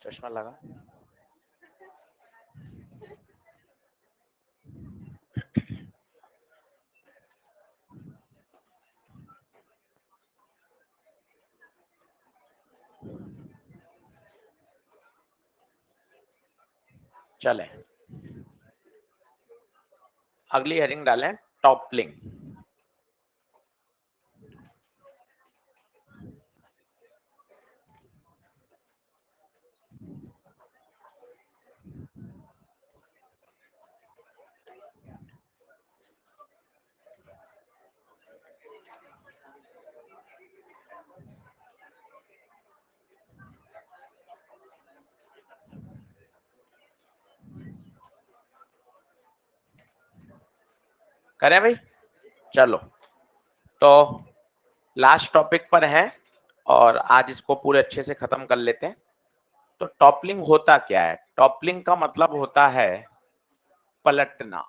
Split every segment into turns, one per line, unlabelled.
चश्मा लगा। चले अगली हेडिंग डालें, टॉपलिंग। करें भाई? चलो, तो लास्ट टॉपिक पर है और आज इसको पूरे अच्छे से खत्म कर लेते हैं। तो टॉपलिंग होता क्या है? टॉपलिंग का मतलब होता है पलटना।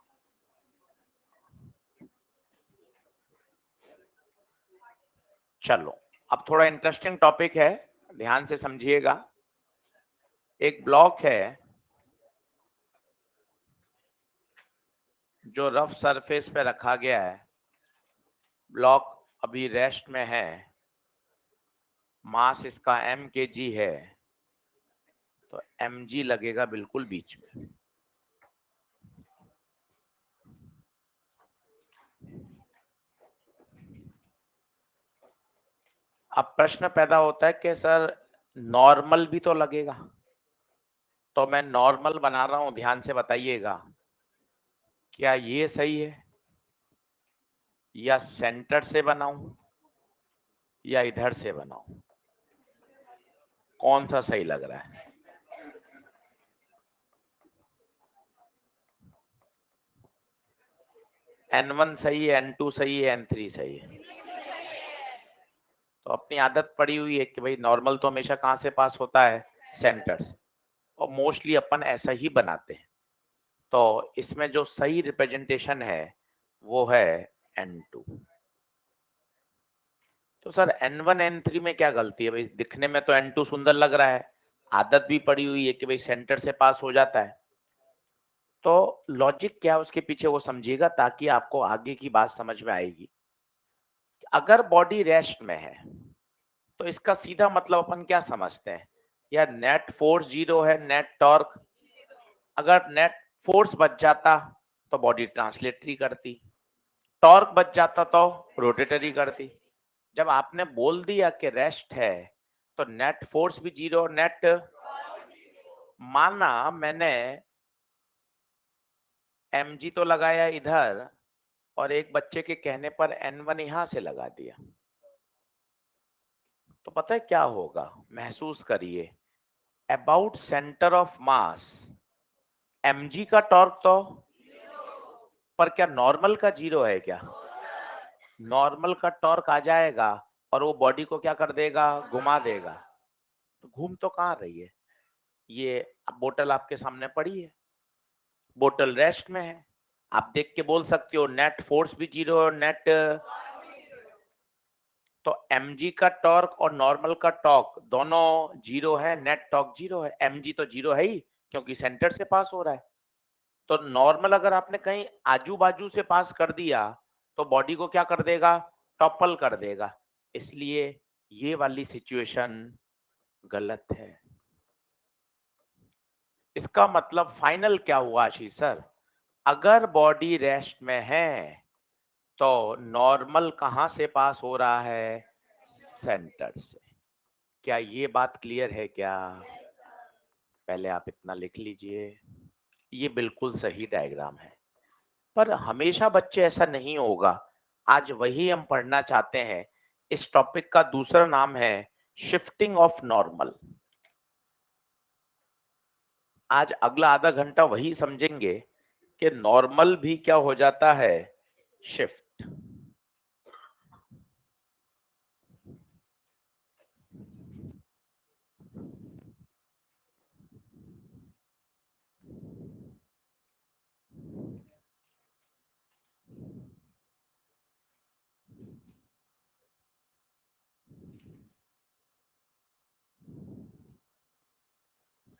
चलो, अब थोड़ा इंटरेस्टिंग टॉपिक है, ध्यान से समझिएगा। एक ब्लॉक है जो रफ सरफेस पे रखा गया है, ब्लॉक अभी रेस्ट में है, मास इसका mkg है, तो mg लगेगा बिल्कुल बीच में। अब प्रश्न पैदा होता है कि सर नॉर्मल भी तो लगेगा, तो मैं नॉर्मल बना रहा हूं, ध्यान से बताइएगा, क्या ये सही है या सेंटर से बनाऊं या इधर से बनाऊं? कौन सा सही लग रहा है? N1 सही है, N2 सही है, N3 सही है? तो अपनी आदत पड़ी हुई है कि भाई नॉर्मल तो हमेशा कहां से पास होता है? सेंटर से, और मोस्टली अपन ऐसा ही बनाते हैं। तो इसमें जो सही रिप्रेजेंटेशन है वो है N2। तो सर N1 N3 में क्या गलती है भाई? दिखने में तो N2 सुंदर लग रहा है, आदत भी पड़ी हुई है कि भाई सेंटर से पास हो जाता है। तो लॉजिक क्या है उसके पीछे वो समझिएगा, ताकि आपको आगे की बात समझ में आएगी। अगर बॉडी रेस्ट में है तो इसका सीधा मतलब अपन क्या समझते हैं? या नेट फोर्स जीरो है, नेट टॉर्क। अगर नेट फोर्स बच जाता तो बॉडी ट्रांसलेटरी करती, टॉर्क बच जाता तो रोटेटरी करती। जब आपने बोल दिया कि रेस्ट है तो नेट फोर्स भी जीरो, नेट, माना मैंने mg तो लगाया इधर और एक बच्चे के कहने पर N1 यहां से लगा दिया, तो पता है क्या होगा? महसूस करिए, about centre of mass mg का टॉर्क तो, पर क्या नॉर्मल का जीरो है क्या? नॉर्मल का टॉर्क आ जाएगा और वो बॉडी को क्या कर देगा? घुमा देगा। तो घूम तो कहाँ रही है? ये बोतल आपके सामने पड़ी है, बोतल रेस्ट में है, आप देख के बोल सकते हो नेट फोर्स भी जीरो और नेट, तो mg का टॉर्क और नॉर्मल का टॉर्क दोनों जीरो है, नेट टॉर्क जीरो है। mg तो जीरो है ही क्योंकि सेंटर से पास हो रहा है। तो नॉर्मल अगर आपने कहीं आजू बाजू से पास कर दिया तो बॉडी को क्या कर देगा? टॉपल कर देगा। इसलिए ये वाली सिचुएशन गलत है। इसका मतलब फाइनल क्या हुआ आशीष सर? अगर बॉडी रेस्ट में है तो नॉर्मल कहां से पास हो रहा है? सेंटर से। क्या ये बात क्लियर है क्या? पहले आप इतना लिख लीजिए, ये बिल्कुल सही डायग्राम है। पर हमेशा बच्चे ऐसा नहीं होगा, आज वही हम पढ़ना चाहते हैं। इस टॉपिक का दूसरा नाम है शिफ्टिंग ऑफ नॉर्मल। आज अगला आधा घंटा वही समझेंगे कि नॉर्मल भी क्या हो जाता है? शिफ्ट।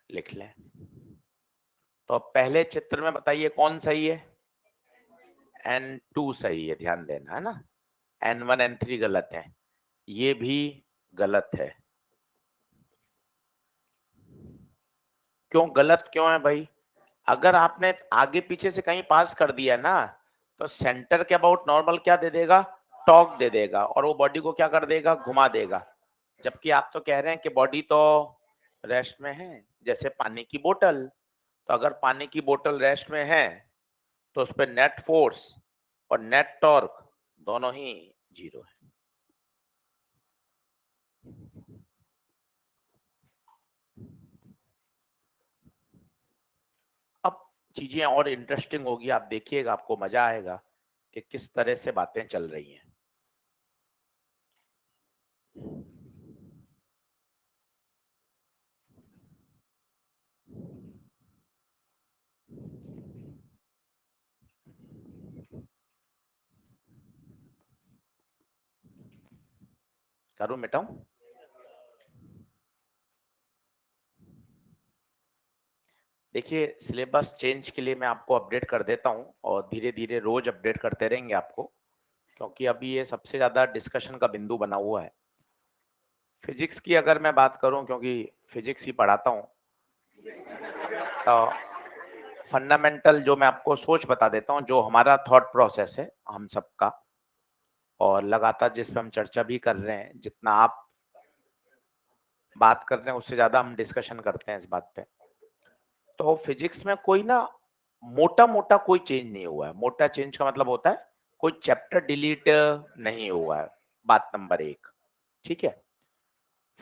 लिख लें। तो पहले चित्र में बताइए कौन सही है? N2 सही है, ध्यान देना है ना। N1 N3 गलत है, ये भी गलत है। क्यों गलत क्यों है भाई? अगर आपने आगे पीछे से कहीं पास कर दिया ना, तो सेंटर के अबाउट नॉर्मल क्या दे देगा? टॉर्क दे देगा, और वो बॉडी को क्या कर देगा? घुमा देगा। जबकि आप तो कह रहे हैं कि बॉडी तो रेस्ट में है, जैसे पानी की बोतल। तो अगर पानी की बोतल रेस्ट में है तो उस पर नेट फोर्स और नेट टॉर्क दोनों ही 0 है। अब चीजें और इंटरेस्टिंग होगी, आप देखिएगा, आपको मजा आएगा कि किस तरह से बातें चल रही हैं। करूं मिटाऊं? देखिए, सिलेबस चेंज के लिए मैं आपको अपडेट कर देता हूं, और धीरे धीरे रोज अपडेट करते रहेंगे आपको, क्योंकि अभी ये सबसे ज्यादा डिस्कशन का बिंदु बना हुआ है। फिजिक्स की अगर मैं बात करूं, क्योंकि फिजिक्स ही पढ़ाता हूं, तो फंडामेंटल जो मैं आपको सोच बता देता हूं, जो हमारा थॉट प्रोसेस है हम सबका, और लगातार जिस पे हम चर्चा भी कर रहे हैं, जितना आप बात कर रहे हैं उससे ज्यादा हम डिस्कशन करते हैं इस बात पे। तो फिजिक्स में कोई ना मोटा मोटा कोई चेंज नहीं हुआ है। मोटा चेंज का मतलब होता है कोई चैप्टर डिलीट नहीं हुआ है, बात नंबर 1। ठीक है,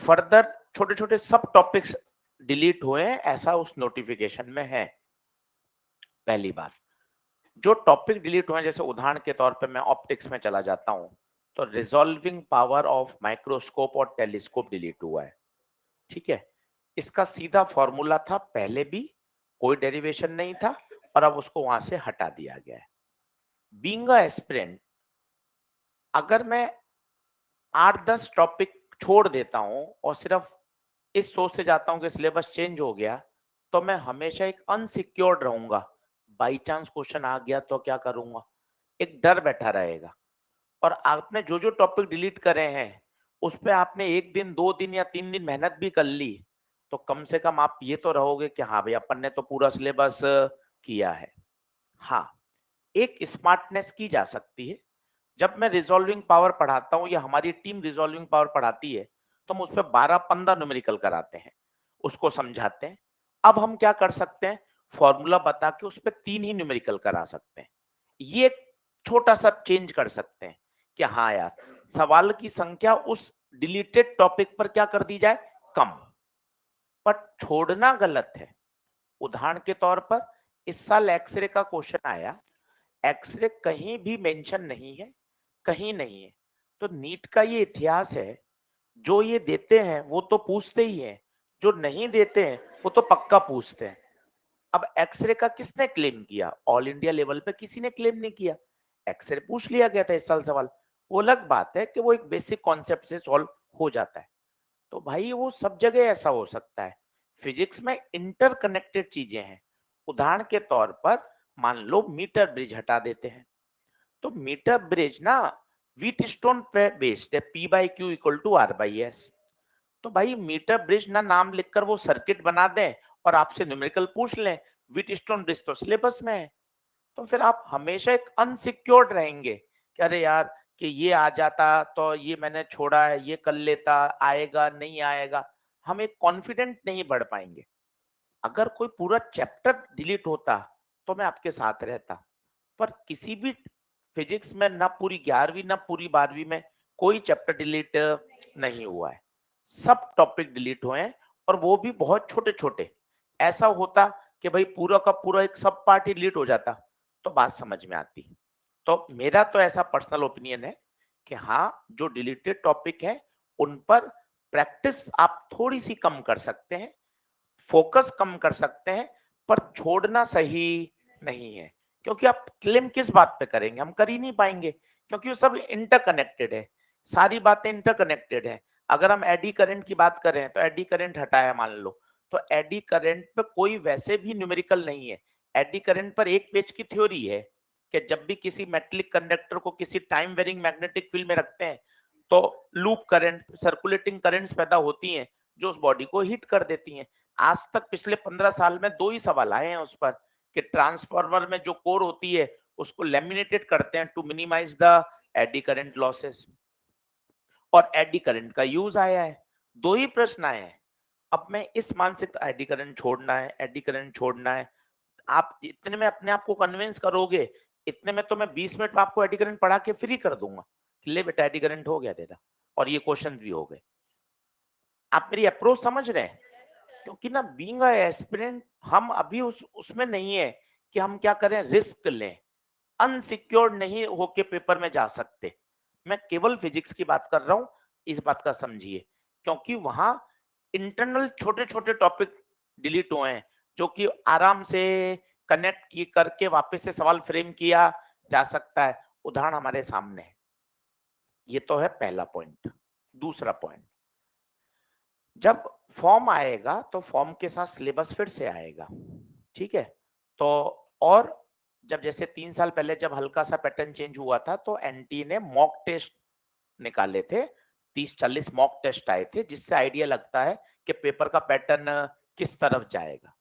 फर्दर छोटे छोटे सब टॉपिक्स डिलीट हुए हैं, ऐसा उस नोटिफिकेशन में है। पहली बात, जो टॉपिक डिलीट हुए हैं, जैसे उदाहरण के तौर पे मैं ऑप्टिक्स में चला जाता हूं, तो रिजॉल्विंग पावर ऑफ माइक्रोस्कोप और टेलीस्कोप डिलीट हुआ है। ठीक है, इसका सीधा फॉर्मूला था, पहले भी कोई डेरिवेशन नहीं था, और अब उसको वहां से हटा दिया गया है। बीइंग अ एस्पिरेंट, अगर मैं 8-10 टॉपिक छोड़ देता हूं और सिर्फ इस सोच से जाता हूं कि सिलेबस चेंज हो गया, तो मैं हमेशा एक अनसिक्योर्ड रहूंगा। बाई चांस क्वेश्चन आ गया तो क्या करूंगा, एक डर बैठा रहेगा। और आपने जो जो टॉपिक डिलीट करे हैं, उस पे आपने 1 दिन 2 दिन या 3 दिन मेहनत भी कर ली, तो कम से कम आप ये तो रहोगे कि हाँ भाई, अपन ने तो पूरा सिलेबस किया है। हाँ, एक स्मार्टनेस की जा सकती है। जब मैं रिजॉल्विंग पावर पढ़ाता हूँ या हमारी टीम रिजॉल्विंग पावर पढ़ाती है, तो हम उस पर 12-15 न्यूमेरिकल कराते हैं, उसको समझाते हैं। अब हम क्या कर सकते हैं, फॉर्मूला बता के उस पर 3 ही न्यूमेरिकल करा सकते हैं। ये छोटा सा चेंज कर सकते हैं कि हाँ यार, सवाल की संख्या उस डिलीटेड टॉपिक पर क्या कर दी जाए, कम। पर छोड़ना गलत है। उदाहरण के तौर पर इस साल एक्सरे का क्वेश्चन आया, एक्सरे कहीं भी मेंशन नहीं है, कहीं नहीं है। तो नीट का ये इतिहास है, जो ये देते हैं वो तो पूछते ही हैं, जो नहीं देते हैं वो तो पक्का पूछते हैं। अब एक्सरे का किसने क्लेम किया? ऑल इंडिया लेवल पे किसी ने क्लेम नहीं किया। एक्सरे पूछ लिया गया था इस साल सवाल। वो अलग बात है कि वो एक बेसिक कॉन्सेप्ट से सॉल्व हो जाता है। तो भाई वो सब जगह ऐसा हो सकता है। फिजिक्स में इंटरकनेक्टेड चीजें हैं। उदाहरण के तौर पर मान लो मीटर ब्रिज हटा देते हैं, तो मीटर ब्रिज ना व्हीट स्टोन पे बेस्ड है, P/Q = R/S। तो भाई मीटर ब्रिज ना नाम लिखकर वो सर्किट बना दें और आपसे न्यूमेरिकल पूछ लें, व्हीट स्टोन ब्रिज तो सिलेबस में है। तो फिर आप हमेशा एक अनसिक्योर्ड रहेंगे कि अरे यार, कि ये आ जाता तो ये मैंने छोड़ा है, ये कर लेता, आएगा नहीं आएगा। हम एक कॉन्फिडेंट नहीं बढ़ पाएंगे। अगर कोई पूरा चैप्टर डिलीट होता तो मैं आपके साथ रहता, पर किसी भी फिजिक्स में ना पूरी 11वीं ना पूरी 12वीं में कोई चैप्टर डिलीट नहीं हुआ है। सब टॉपिक डिलीट हुए हैं, और वो भी बहुत छोटे छोटे। ऐसा होता कि भाई पूरा का पूरा एक सब पार्ट ही डिलीट हो जाता, तो बात समझ में आती। तो मेरा तो ऐसा पर्सनल ओपिनियन है कि हाँ, जो डिलीटेड टॉपिक है उन पर प्रैक्टिस आप थोड़ी सी कम कर सकते हैं, फोकस कम कर सकते हैं, पर छोड़ना सही नहीं है। क्योंकि आप क्लेम किस बात पे करेंगे, हम कर ही नहीं पाएंगे, क्योंकि वो सब इंटरकनेक्टेड है। सारी बातें इंटरकनेक्टेड है। अगर हम एडी करंट की बात करें तो एडी करंट हटाया मान लो, तो एडी करंट पे कोई वैसे भी न्यूमेरिकल नहीं है। एडी करंट पर एक पेज की थ्योरी है कि जब भी किसी मेटेलिक कंडक्टर को किसी टाइम वेरिंग मैग्नेटिक फील्ड में रखते हैं तो लूप करंट, सर्कुलेटिंग करंट्स पैदा होती हैं जो उस बॉडी को हिट कर देती हैं। आज तक पिछले 15 साल में 2 ही सवाल आए हैं उस पर कि ट्रांसफार्मर में जो कोर होती है उसको लेमिनेटेड करते हैं to minimize the eddy current losses, और एडी करंट का यूज आया है। 2 ही प्रश्न आए हैं। अब मैं इस मानसिक एडी करंट छोड़ना है, एडी करंट छोड़ना है, आप इतने में अपने आप को कन्विंस करोगे, इतने में तो मैं 20 मिनट में आपको एडी करंट पढ़ा के फ्री कर दूंगा, ले बेटा एडी करंट हो गया तेरा, और ये क्वेश्चन भी हो गए। आप मेरी अप्रोच समझ रहे हैं? क्योंकि ना बीइंग अ एस्पिरेंट हम अभी उसमें नहीं है कि हम क्या करें, रिस्क लें, अनसिक्योर्ड नहीं होके पेपर में जा सकते। मैं केवल फिजिक्स की बात कर रहा हूं, इस बात का समझिए, क्योंकि वहां इंटरनल छोटे छोटे टॉपिक डिलीट हुए हैं जो कि आराम से कनेक्ट की करके वापस से सवाल फ्रेम किया जा सकता है। उदाहरण हमारे सामने है। ये तो है पहला पॉइंट। दूसरा पॉइंट, जब फॉर्म आएगा तो फॉर्म के साथ सिलेबस फिर से आएगा, ठीक है? तो और जब जैसे 3 साल पहले जब हल्का सा पैटर्न चेंज हुआ था तो एनटी ने मॉक टेस्ट निकाले थे, 30-40 मॉक टेस्ट आए थे, जिससे आइडिया लगता है कि पेपर का पैटर्न किस तरफ जाएगा।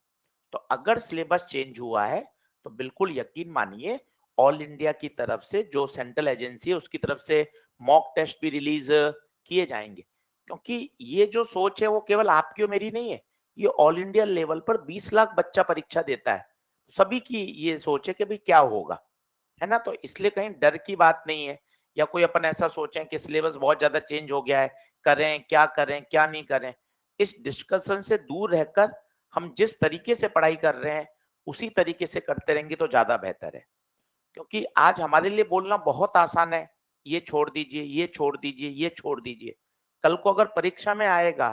तो अगर सिलेबस चेंज हुआ है तो बिल्कुल यकीन मानिए ऑल इंडिया की तरफ से जो सेंट्रल एजेंसी है उसकी तरफ से मॉक टेस्ट भी रिलीज किए जाएंगे, क्योंकि ये जो सोच है वो केवल आपकी और मेरी नहीं है, ये ऑल इंडिया लेवल पर 20 लाख बच्चा परीक्षा देता है, सभी की ये सोच है कि भाई क्या होगा, है ना? तो इसलिए कहीं डर की बात नहीं है, या कोई अपन ऐसा सोचें कि सिलेबस बहुत ज्यादा चेंज हो गया है, करें क्या नहीं करें। इस डिस्कशन से दूर रहकर हम जिस तरीके से पढ़ाई कर रहे हैं उसी तरीके से करते रहेंगे तो ज्यादा बेहतर है। क्योंकि आज हमारे लिए बोलना बहुत आसान है, ये छोड़ दीजिए, ये छोड़ दीजिए, ये छोड़ दीजिए। कल को अगर परीक्षा में आएगा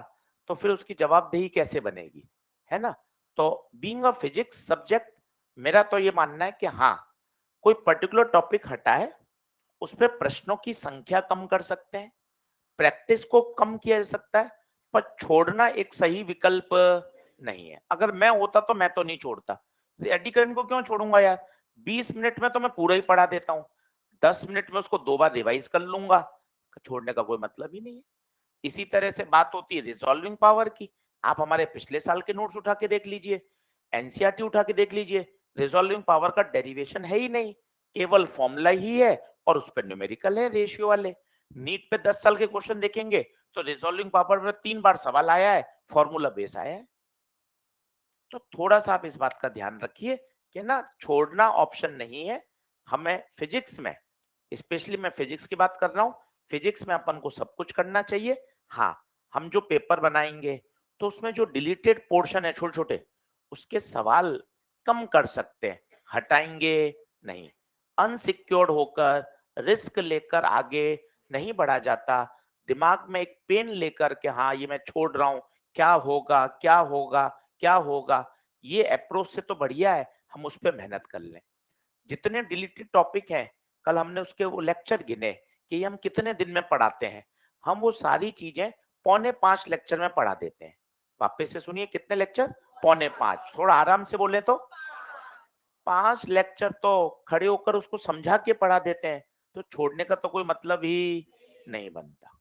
तो फिर उसकी जवाबदेही कैसे बनेगी, है ना? तो बीइंग अ फिजिक्स सब्जेक्ट, मेरा तो ये मानना है कि हाँ, कोई पर्टिकुलर टॉपिक हटाए, उस पे प्रश्नों की संख्या कम कर सकते हैं, प्रैक्टिस को कम किया जा सकता है, पर छोड़ना एक सही विकल्प नहीं है। अगर मैं होता तो मैं तो नहीं छोड़ता। एडी करंट को क्यों छोड़ूंगा यार? 20 मिनट में तो मैं पूरा ही पढ़ा देता हूँ, 10 मिनट में उसको 2 बार रिवाइज कर लूंगा, छोड़ने का कोई मतलब ही नहीं है। इसी तरह से बात होती है रिजॉल्विंग पावर की। आप हमारे पिछले साल के नोट्स उठा के देख लीजिए, एनसीईआरटी उठा के देख लीजिए, रिजॉल्विंग पावर का डेरिवेशन है ही नहीं, केवल फॉर्मूला ही है और उस पर न्यूमेरिकल है रेशियो वाले। नीट पे 10 साल के क्वेश्चन देखेंगे तो रिजॉल्विंग पावर में 3 बार सवाल आया है, फॉर्मूला बेस आया है। तो थोड़ा सा आप इस बात का ध्यान रखिए कि ना छोड़ना ऑप्शन नहीं है। हमें फिजिक्स में, स्पेशली मैं फिजिक्स की बात कर रहा हूँ, फिजिक्स में अपन को सब कुछ करना चाहिए। हाँ, हम जो पेपर बनाएंगे तो उसमें जो डिलीटेड पोर्शन है छोटे छोटे, उसके सवाल कम कर सकते हैं, हटाएंगे नहीं। अनसिक्योर्ड होकर रिस्क लेकर आगे नहीं बढ़ा जाता, दिमाग में एक पेन लेकर के हाँ ये मैं छोड़ रहा हूँ, क्या होगा क्या होगा क्या होगा, ये अप्रोच से तो बढ़िया है हम उस पर मेहनत कर लें। जितने डिलीटेड टॉपिक हैं, कल हमने उसके वो लेक्चर गिने कि ये हम कितने दिन में पढ़ाते हैं, हम वो सारी चीजें 4.25 लेक्चर में पढ़ा देते हैं। वापस से सुनिए, कितने लेक्चर? 4.25। थोड़ा आराम से बोले तो 5 लेक्चर तो खड़े होकर उसको समझा के पढ़ा देते हैं, तो छोड़ने का तो कोई मतलब ही नहीं बनता।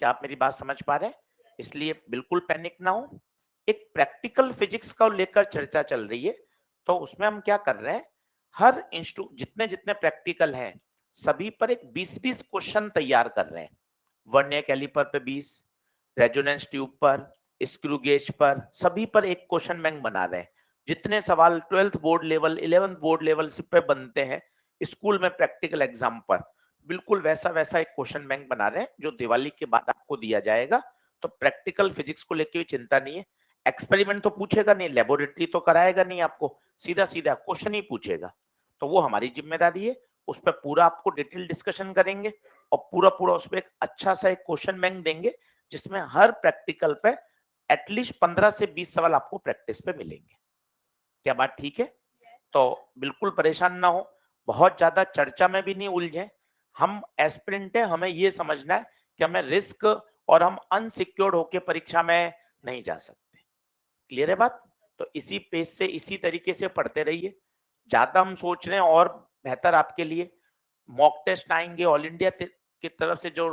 क्या आप मेरी बात समझ पा रहे हैं? इसलिए बिल्कुल पैनिक ना हो। एक प्रैक्टिकल फिजिक्स को लेकर चर्चा चल रही है, तो उसमें हम क्या कर रहे हैं, हर इंस्टीट्यूट जितने जितने प्रैक्टिकल हैं सभी पर एक 20-20 क्वेश्चन तैयार कर रहे हैं। वर्नियर कैलिपर पे 20, रेजोनेंस ट्यूब पर, स्क्रू गेज पर, सभी पर एक क्वेश्चन बैंक बना रहे हैं। जितने सवाल 12th board level, 11th board level पे बनते हैं स्कूल में प्रैक्टिकल एग्जाम पर, बिल्कुल वैसा वैसा एक क्वेश्चन बैंक बना रहे हैं जो दिवाली के बाद आपको दिया जाएगा। तो प्रैक्टिकल फिजिक्स को लेकर चिंता नहीं है। एक्सपेरिमेंट तो पूछेगा नहीं, लेबोरेटरी तो कराएगा नहीं आपको, सीधा सीधा क्वेश्चन ही पूछेगा। तो वो हमारी जिम्मेदारी है, उस पर पूरा आपको डिटेल डिस्कशन करेंगे और पूरा पूरा उस पर एक अच्छा सा एक क्वेश्चन बैंक देंगे जिसमें हर प्रैक्टिकल पे एटलीस्ट 15 से 20 सवाल आपको प्रैक्टिस पे मिलेंगे। क्या बात ठीक है? तो बिल्कुल परेशान ना हो, बहुत ज्यादा चर्चा में भी नहीं उलझे। हम एस्पिरेंट है, हमें ये समझना है कि हमें रिस्क और हम अनसिक्योर्ड होके परीक्षा में नहीं जा सकते। क्लियर है बात? तो इसी पेज से इसी तरीके से पढ़ते रहिए। ज्यादा हम सोच रहे हैं और बेहतर आपके लिए मॉक टेस्ट आएंगे, ऑल इंडिया की तरफ से जो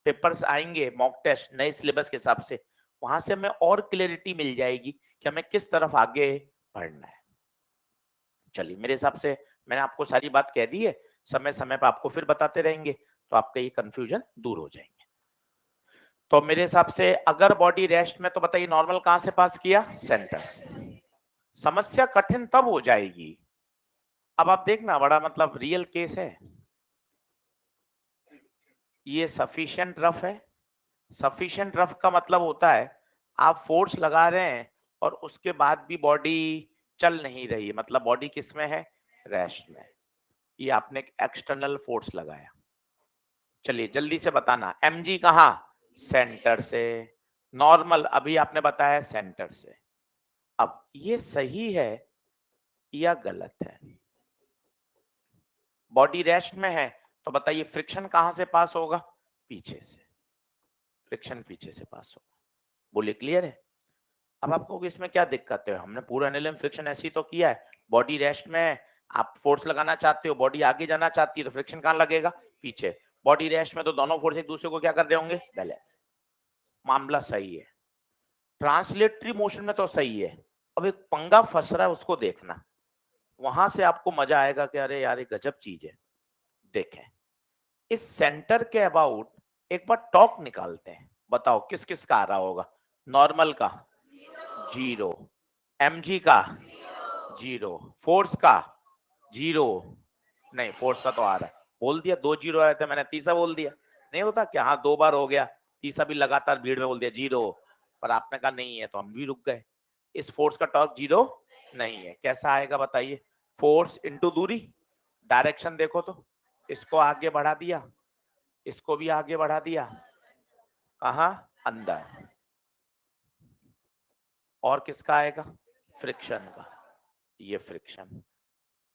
पेपर्स आएंगे मॉक टेस्ट नए सिलेबस के हिसाब से, वहां से हमें और क्लैरिटी मिल जाएगी कि हमें किस तरफ आगे बढ़ना है। चलिए, मेरे हिसाब से मैंने आपको सारी बात कह दी है, समय समय पर आपको फिर बताते रहेंगे तो आपका ये कंफ्यूजन दूर हो जाएंगे। तो मेरे हिसाब से अगर बॉडी रेस्ट में, तो बताइए नॉर्मल कहां से पास किया? सेंटर से। समस्या कठिन तब हो जाएगी, अब आप देखना, बड़ा मतलब रियल केस है। ये सफिशिएंट रफ है। सफिशिएंट रफ का मतलब होता है आप फोर्स लगा रहे हैं और उसके बाद भी बॉडी चल नहीं रही है, मतलब बॉडी किस में है? रेस्ट में। ये आपने एक एक्सटर्नल फोर्स लगाया। चलिए जल्दी से बताना, mg कहाँ? सेंटर से। नॉर्मल अभी आपने बताया सेंटर से। अब ये सही है या गलत है? बॉडी रेस्ट में है तो बताइए फ्रिक्शन कहां से पास होगा? पीछे से। फ्रिक्शन पीछे से पास होगा। बोलिए क्लियर है? अब आपको इसमें क्या दिक्कत है? हमने पूरा एनालिसिस फ्रिक्शन ऐसी तो किया है। बॉडी रेस्ट में है, आप फोर्स लगाना चाहते हो, बॉडी आगे जाना चाहती है तो फ्रिक्शन कहां लगेगा? पीछे। बॉडी रेस्ट में तो दोनों फोर्स एक दूसरे को क्या कर रहे होंगे? बैलेंस। मामला सही है। ट्रांसलेटरी मोशन में तो सही है। अब एक पंगा फंस रहा है, उसको देखना, वहां से आपको मजा आएगा कि अरे यार ये गजब चीज है। देखें, इस सेंटर के अबाउट एक बार टॉर्क निकालते हैं, बताओ किस किस का आ रहा होगा? नॉर्मल का 0, mg का 0, फोर्स का 0, नहीं फोर्स का तो आ रहा है, बोल दिया 2 0 आए थे, मैंने तीसरा बोल दिया, नहीं होता क्या? हाँ 2 बार हो गया, तीसरा भी लगातार भीड़ में बोल दिया 0, पर आपने कहा नहीं है तो हम भी रुक गए। इस फोर्स का टॉर्क 0 नहीं है, कैसा आएगा बताइए? फोर्स इनटू दूरी, डायरेक्शन देखो तो, इसको आगे बढ़ा दिया, इसको भी आगे बढ़ा दिया, कहा? अंदर। और किसका आएगा? फ्रिक्शन का। ये फ्रिक्शन,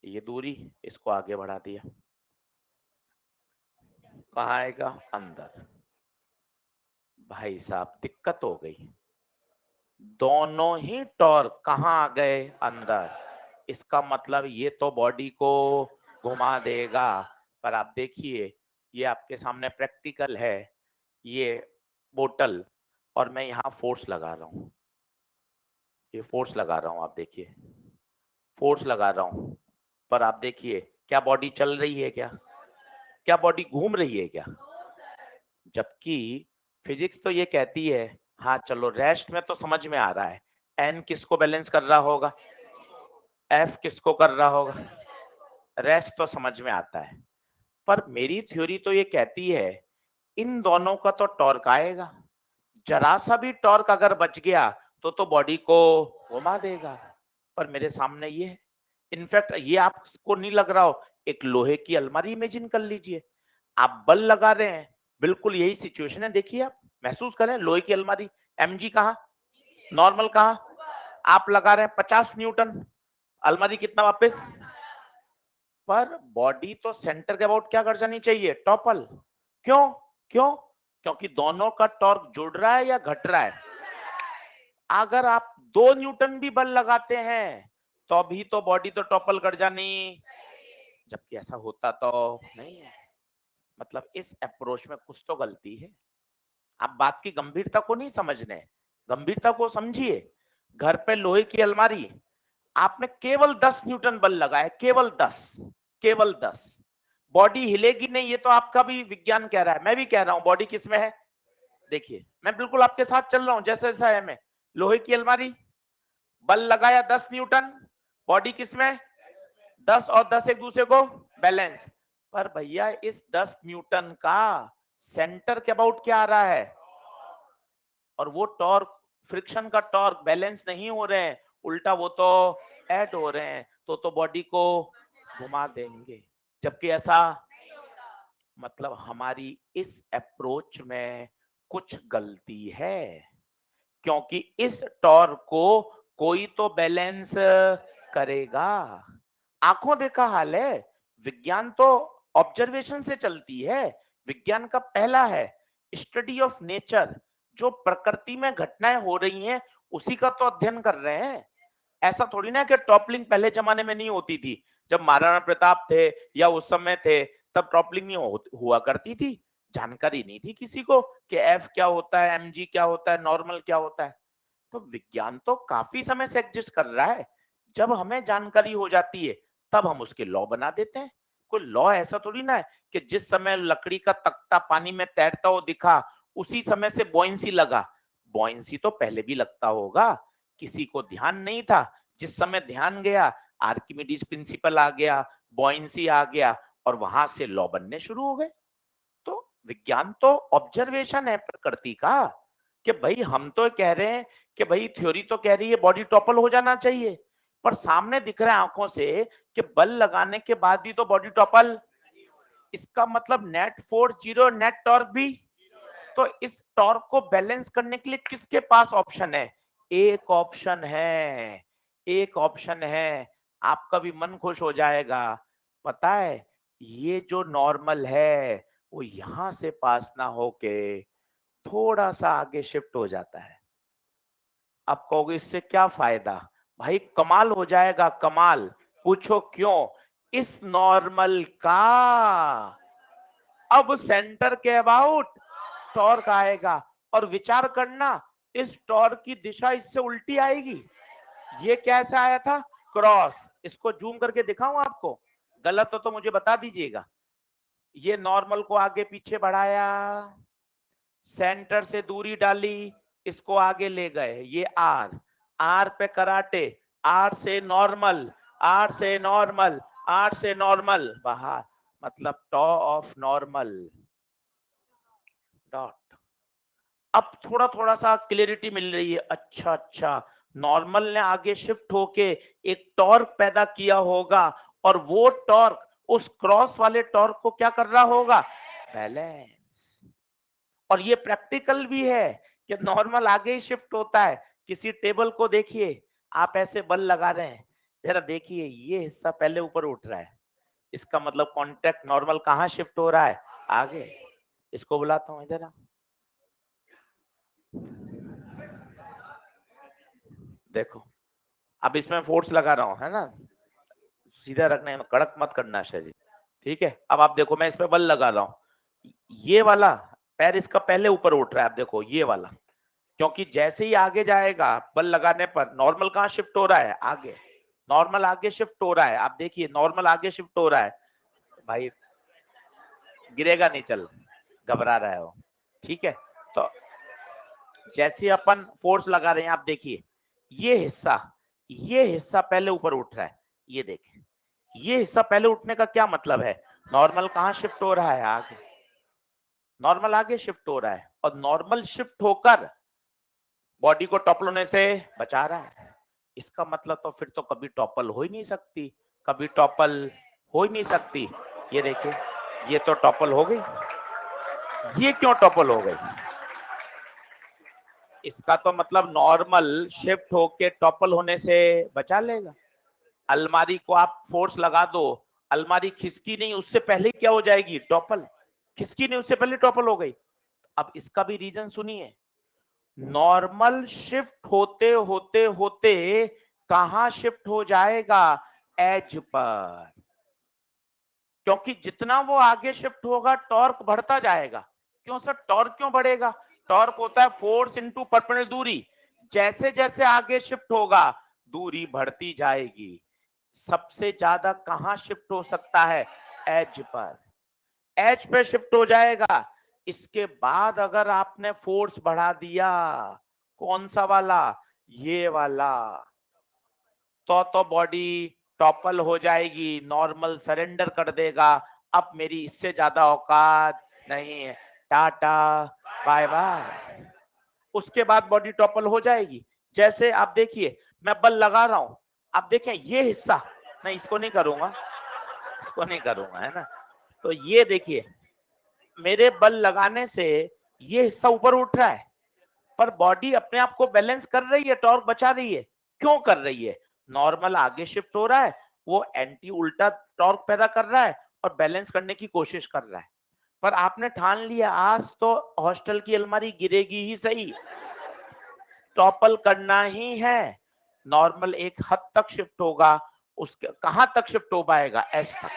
ये दूरी, इसको आगे बढ़ा दिया, कहा आएगा? अंदर। भाई साहब दिक्कत हो गई, दोनों ही टॉर्क कहाँ आ गए? अंदर। इसका मतलब ये तो बॉडी को घुमा देगा, पर आप देखिए ये आपके सामने प्रैक्टिकल है, ये बोतल, और मैं यहाँ फोर्स लगा रहा हूँ, ये फोर्स लगा रहा हूँ, आप देखिए फोर्स लगा रहा हूँ, पर आप देखिए क्या बॉडी चल रही है? क्या बॉडी घूम रही है क्या? जबकि फिजिक्स तो ये कहती है, हाँ चलो रेस्ट में तो समझ में आ रहा है, एन किसको बैलेंस कर रहा होगा? एफ किसको कर रहा होगा? रेस्ट तो समझ में आता है, पर मेरी थ्योरी तो ये कहती है इन दोनों का तो टॉर्क आएगा, जरा सा भी टॉर्क अगर बच गया तो बॉडी को घुमा देगा, पर मेरे सामने ये है। इनफैक्ट ये आपको नहीं लग रहा हो, एक लोहे की अलमारी इमेजिन कर लीजिए, आप बल लगा रहे हैं, बिल्कुल यही सिचुएशन है, देखिए आप महसूस करें, लोहे की अलमारी, mg कहाँ? नॉर्मल कहाँ? आप लगा रहे हैं 50 न्यूटन, अलमारी कितना वापस? पर बॉडी तो सेंटर के अबाउट क्या कर जानी चाहिए? टॉपल। क्यों? क्यों? क्योंकि दोनों का टॉर्क जुड़ रहा है या घट रहा है? अगर आप 2 न्यूटन भी बल लगाते हैं तो भी तो बॉडी तो टॉपल कर जानी, जबकि ऐसा होता तो नहीं है। मतलब इस अप्रोच में कुछ तो गलती है, आप बात की गंभीरता को नहीं समझ रहे, गंभीरता को समझिए। घर पे लोहे की अलमारी, आपने केवल 10 न्यूटन बल लगाया, केवल 10, केवल 10, बॉडी हिलेगी नहीं, ये तो आपका भी विज्ञान कह रहा है, मैं भी कह रहा हूं, बॉडी किसमें है? देखिए मैं बिल्कुल आपके साथ चल रहा हूं, जैसा जैसा है, मैं लोहे की अलमारी, बल लगाया 10 न्यूटन, बॉडी किसमें? 10 और 10 एक दूसरे को बैलेंस, पर भैया इस 10 न्यूटन का सेंटर के अबाउट क्या आ रहा है? और वो टॉर्क, फ्रिक्शन का टॉर्क बैलेंस नहीं हो रहे हैं, उल्टा वो तो ऐड हो रहे हैं, तो बॉडी को घुमा देंगे, जबकि ऐसा, मतलब हमारी इस अप्रोच में कुछ गलती है, क्योंकि इस टॉर्क को कोई तो बैलेंस करेगा। आंखों देखा हाल है, विज्ञान तो ऑब्जर्वेशन से चलती है, विज्ञान का पहला है स्टडी ऑफ नेचर, जो प्रकृति में घटनाएं हो रही हैं उसी का तो अध्ययन कर रहे हैं। ऐसा थोड़ी ना कि टॉपलिंग पहले जमाने में नहीं होती थी, जब महाराणा प्रताप थे या उस समय थे तब टॉपलिंग नहीं हुआ करती थी, जानकारी नहीं थी किसी को कि एफ क्या होता है, एमजी क्या होता है, नॉर्मल क्या होता है। तो विज्ञान तो काफी समय से एग्जिस्ट कर रहा है, जब हमें जानकारी हो जाती है तब हम उसके लॉ बना देते हैं। कोई लॉ ऐसा थोड़ी ना है कि जिस समय लकड़ी का तख्ता पानी में तैरता हो दिखा उसी समय से बॉयंसी लगा। बॉयंसी तो पहले भी लगता होगा, किसी को ध्यान नहीं था, जिस समय ध्यान गया आर्किमिडीज प्रिंसिपल आ गया, बॉयंसी आ गया और वहां से लॉ बनने शुरू हो गए। तो विज्ञान तो ऑब्जर्वेशन है प्रकृति का, कि भाई हम तो कह रहे हैं कि भाई थ्योरी तो कह रही है बॉडी टॉपल हो जाना चाहिए, पर सामने दिख रहा है आंखों से कि बल लगाने के बाद भी तो बॉडी टॉपल, इसका मतलब net force zero, net torque भी। तो इस टॉर्क को बैलेंस करने के लिए किसके पास ऑप्शन है? एक ऑप्शन है, एक ऑप्शन है। आपका भी मन खुश हो जाएगा, पता है ये जो नॉर्मल है वो यहां से पास ना होके थोड़ा सा आगे शिफ्ट हो जाता है। आप कहोगे इससे क्या फायदा? भाई कमाल हो जाएगा, कमाल। पूछो क्यों? इस नॉर्मल का अब सेंटर के अबाउट टॉर्क आएगा, और विचार करना इस टॉर्क की दिशा इससे उल्टी आएगी। ये कैसे आया था? क्रॉस। इसको जूम करके दिखाऊं आपको? गलत हो तो मुझे बता दीजिएगा। ये नॉर्मल को आगे पीछे बढ़ाया, सेंटर से दूरी डाली, इसको आगे ले गए, ये आर, आर पे कराटे, आर से नॉर्मल, आर से नॉर्मल, आर से नॉर्मल बाहर, मतलब टॉ ऑफ नॉर्मल डॉट। अब थोड़ा थोड़ा सा क्लियरिटी मिल रही है। अच्छा अच्छा, नॉर्मल ने आगे शिफ्ट होके एक टॉर्क पैदा किया होगा, और वो टॉर्क उस क्रॉस वाले टॉर्क को क्या कर रहा होगा? बैलेंस। और ये प्रैक्टिकल भी है कि नॉर्मल आगे ही शिफ्ट होता है। किसी टेबल को देखिए, आप ऐसे बल लगा रहे हैं, जरा देखिए ये हिस्सा पहले ऊपर उठ रहा है, इसका मतलब कॉन्टैक्ट नॉर्मल कहाँ शिफ्ट हो रहा है? आगे। इसको बुलाता हूं इधर। देखो, अब इसमें फोर्स लगा रहा हूं, है ना? सीधा रखना है, कड़क मत करना शरीर, ठीक है? अब आप देखो मैं इस पे बल लगा रहा हूं, ये वाला पैर इसका पहले ऊपर उठ रहा है। आप देखो ये वाला, क्योंकि जैसे ही आगे जाएगा बल लगाने पर नॉर्मल कहाँ शिफ्ट हो रहा है? आगे। नॉर्मल आगे शिफ्ट हो रहा है, आप देखिए नॉर्मल आगे शिफ्ट हो रहा है। भाई गिरेगा नहीं, चल, घबरा रहा है वो, ठीक है? तो जैसे अपन फोर्स लगा रहे हैं, आप देखिए ये हिस्सा पहले ऊपर उठ रहा है। ये देखें, ये हिस्सा पहले उठने का क्या मतलब है? नॉर्मल कहाँ शिफ्ट हो रहा है? आगे। नॉर्मल आगे शिफ्ट हो रहा है, और नॉर्मल शिफ्ट होकर बॉडी को टॉपल होने से बचा रहा है। इसका मतलब तो फिर तो कभी टॉपल हो ही नहीं सकती, कभी टॉपल हो ही नहीं सकती। ये देखिए, ये तो टॉपल हो गई। ये क्यों टॉपल हो गई? इसका तो मतलब नॉर्मल शिफ्ट होके टॉपल होने से बचा लेगा। अलमारी को आप फोर्स लगा दो, अलमारी खिसकी नहीं, उससे पहले क्या हो जाएगी? टॉपल। खिसकी नहीं, उससे पहले टॉपल हो गई। अब इसका भी रीजन सुनिए। नॉर्मल शिफ्ट होते होते होते कहां शिफ्ट हो जाएगा? As per. क्योंकि जितना वो आगे शिफ्ट होगा टॉर्क बढ़ता जाएगा। क्यों सर, टॉर्क क्यों बढ़ेगा? टॉर्क होता है फोर्स इनटू परपेंडिकुलर दूरी। जैसे जैसे आगे शिफ्ट होगा दूरी बढ़ती जाएगी। सबसे ज्यादा कहां शिफ्ट हो सकता है? As per. एज पे शिफ्ट हो जाएगा। इसके बाद अगर आपने फोर्स बढ़ा दिया, कौन सा वाला? ये वाला, तो बॉडी टॉपल हो जाएगी, नॉर्मल सरेंडर कर देगा। अब मेरी इससे ज्यादा औकात नहीं है, टाटा बाय बाय। उसके बाद बॉडी टॉपल हो जाएगी। जैसे आप देखिए मैं बल लगा रहा हूं, आप देखें ये हिस्सा, मैं इसको नहीं करूंगा, इसको नहीं करूंगा, है ना? तो ये देखिए मेरे बल लगाने से ये हिस्सा ऊपर उठ रहा है, पर बॉडी अपने आप को बैलेंस कर रही है, टॉर्क बचा रही है। क्यों कर रही है? नॉर्मल आगे शिफ्ट हो रहा है, वो एंटी उल्टा टॉर्क पैदा कर रहा है और बैलेंस करने की कोशिश कर रहा है। पर आपने ठान लिया आज तो हॉस्टल की अलमारी गिरेगी ही सही। टॉपल करना ही है। नॉर्मल एक हद तक शिफ्ट होगा, उसके कहां तक शिफ्ट हो पाएगा, एस तक,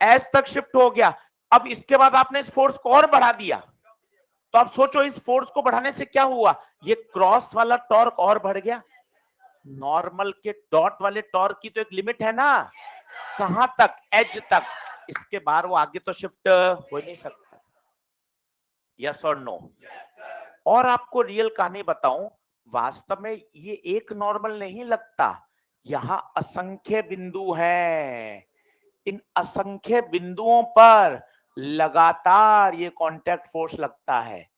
एस तक शिफ्ट हो गया। अब इसके बाद आपने इस फोर्स को और बढ़ा दिया, तो आप सोचो इस फोर्स को बढ़ाने से क्या हुआ, ये क्रॉस वाला टॉर्क और बढ़ गया। नॉर्मल के डॉट वाले टॉर्क की तो एक लिमिट है ना, कहां तक, एज तक, इसके बाहर वो आगे तो शिफ्ट हो नहीं सकता। यस और नो? और आपको रियल कहानी बताऊं, वास्तव में ये एक नॉर्मल नहीं लगता, यहां असंख्य बिंदु हैं। इन असंख्य बिंदुओं पर लगातार ये कांटेक्ट फोर्स लगता है।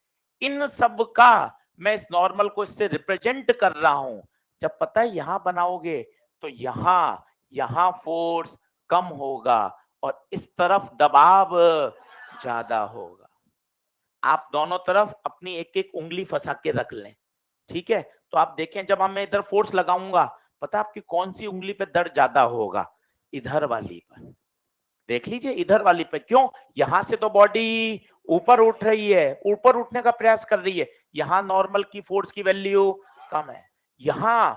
इन सब का मैं इस नॉर्मल को इससे रिप्रेजेंट कर रहा हूं। जब पता है यहां बनाओगे तो यहां फोर्स कम होगा और इस तरफ दबाव ज्यादा होगा। आप दोनों तरफ अपनी एक एक उंगली फंसा के रख लें, ठीक है? तो आप देखें जब मैं इधर फोर्स लगाऊंगा, पता आपकी कौन सी उंगली पे दर्द ज्यादा होगा, इधर वाली पर। देख लीजिए इधर वाली पे, क्यों? यहां से तो बॉडी ऊपर उठ रही है, ऊपर उठने का प्रयास कर रही है, यहां नॉर्मल की फोर्स की वैल्यू कम है, यहां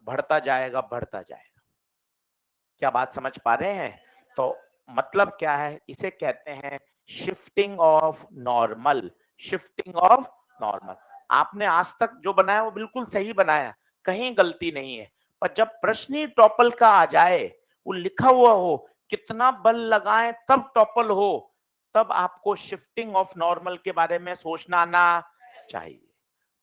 बढ़ता जाएगा बढ़ता जाएगा। क्या बात समझ पा रहे हैं? तो मतलब क्या है, इसे कहते हैं shifting of normal. Shifting of normal. आपने आज तक जो बनाया वो बिल्कुल सही बनाया, कहीं गलती नहीं है, पर जब प्रश्न ही टॉपल का आ जाए, वो लिखा हुआ हो कितना बल लगाएं तब टॉपल हो, तब आपको शिफ्टिंग ऑफ नॉर्मल के बारे में सोचना आना चाहिए।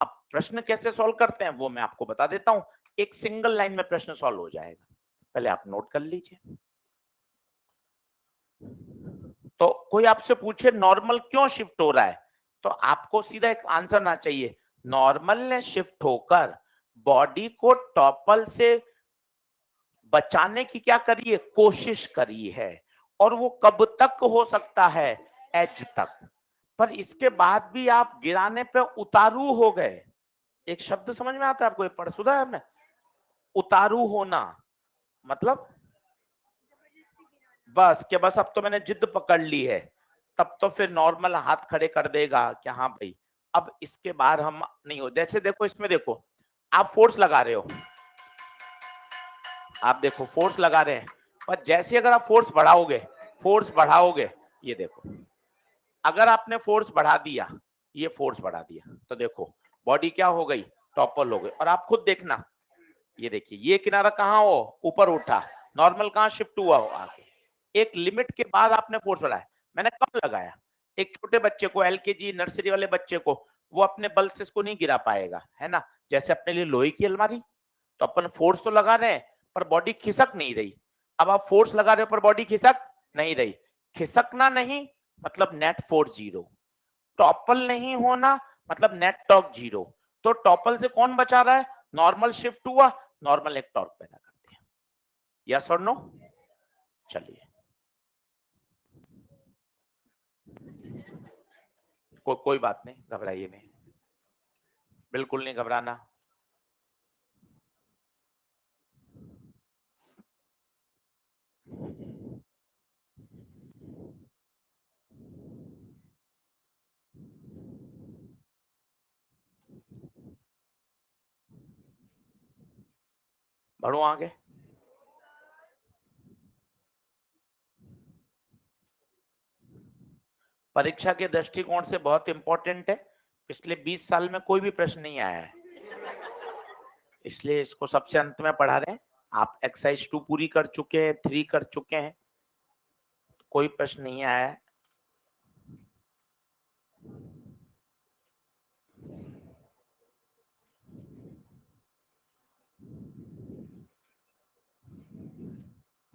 अब प्रश्न कैसे सॉल्व करते हैं वो मैं आपको बता देता हूं। एक सिंगल लाइन में प्रश्न सॉल्व हो जाएगा, पहले आप नोट कर लीजिए। तो कोई आपसे पूछे नॉर्मल क्यों शिफ्ट हो रहा है, तो आपको सीधा एक आंसर ना चाहिए, नॉर्मल ने शिफ्ट होकर बॉडी को टॉपल से बचाने की क्या करी है, कोशिश करी है। और वो कब तक हो सकता है, एज तक। पर इसके बाद भी आप गिराने पे उतारू हो गए। एक शब्द समझ में आता है आपको, पढ़ सुधा है हमने, उतारू होना, मतलब बस कि बस अब तो मैंने जिद पकड़ ली है, तब तो फिर नॉर्मल हाथ खड़े कर देगा कि हाँ भाई अब इसके बाहर हम नहीं हो। जैसे देखो इसमें देखो, आप फोर्स लगा रहे हो, आप देखो फोर्स लगा रहे हैं, पर जैसे अगर आप फोर्स बढ़ाओगे, ये देखो अगर आपने फोर्स बढ़ा दिया, ये फोर्स बढ़ा दिया, तो देखो बॉडी क्या हो गई, टॉपल हो गई। और आप खुद देखना, ये देखिए ये किनारा कहाँ हो, ऊपर उठा, नॉर्मल कहाँ शिफ्ट हुआ हो, आगे। एक लिमिट के बाद आपने फोर्स बढ़ाया, मैंने कम लगाया। एक छोटे बच्चे को, एलकेजी नर्सरी वाले बच्चे को, वो अपने बल से इसको नहीं गिरा पाएगा, है ना? जैसे अपने लिए लोहे की अलमारी, तो अपन फोर्स तो लगा रहे हैं पर बॉडी खिसक नहीं रही। अब आप फोर्स लगा रहे हो पर बॉडी खिसक नहीं रही, खिसकना नहीं मतलब नेट फोर्स जीरो, टॉपल नहीं होना मतलब नेट टॉर्क जीरो। तो टॉपल से कौन बचा रहा है, नॉर्मल शिफ्ट हुआ, नॉर्मल एक टॉर्क पैदा करती है। यस और नो? चलिए कोई बात नहीं, घबराइए नहीं, बिल्कुल नहीं घबराना। बढ़ो आगे। परीक्षा के दृष्टिकोण से बहुत इंपॉर्टेंट है, पिछले 20 साल में कोई भी प्रश्न नहीं आया है, इसलिए इसको सबसे अंत में पढ़ा रहे हैं। आप एक्सरसाइज 2 पूरी कर चुके हैं, 3 कर चुके हैं, कोई प्रश्न नहीं आया है।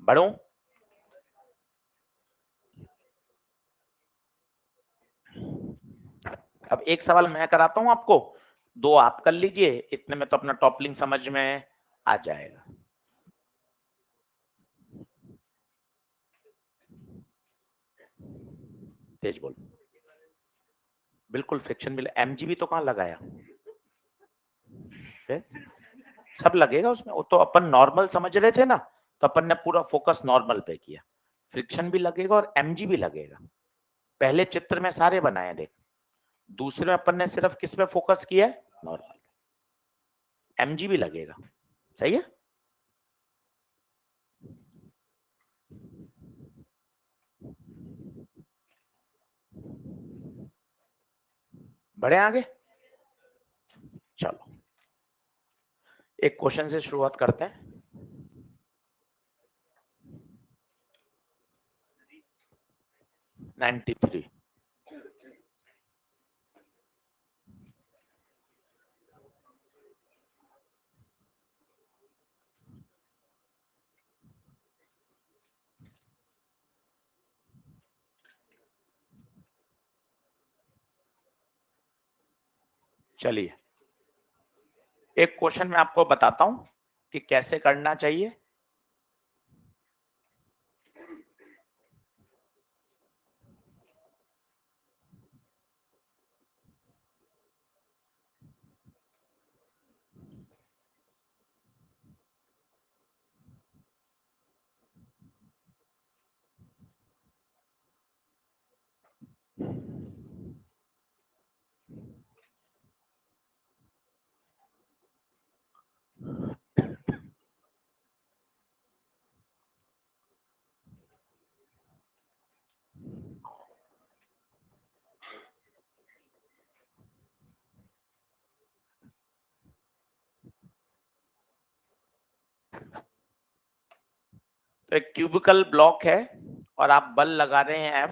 बढ़ो। अब एक सवाल मैं कराता हूं आपको, 2 आप कर लीजिए, इतने में तो अपना टॉपलिंग समझ में आ जाएगा। तेज बोल। बिल्कुल फ्रिक्शन भी, एमजी भी तो कहाँ लगाया है? सब लगेगा उसमें, वो तो अपन नॉर्मल समझ रहे थे ना, तो अपन ने पूरा फोकस नॉर्मल पे किया, फ्रिक्शन भी लगेगा और एमजी भी लगेगा। पहले चित्र में सारे बनाए देख, दूसरे में अपन ने सिर्फ किस पे फोकस किया है, नॉर्मल। mg भी लगेगा, सही है। बढ़े आगे, चलो एक क्वेश्चन से शुरुआत करते हैं। नाइन्टी थ्री, चलिए एक क्वेश्चन मैं आपको बताता हूं कि कैसे करना चाहिए। तो एक क्यूबिकल ब्लॉक है और आप बल लगा रहे हैं एफ।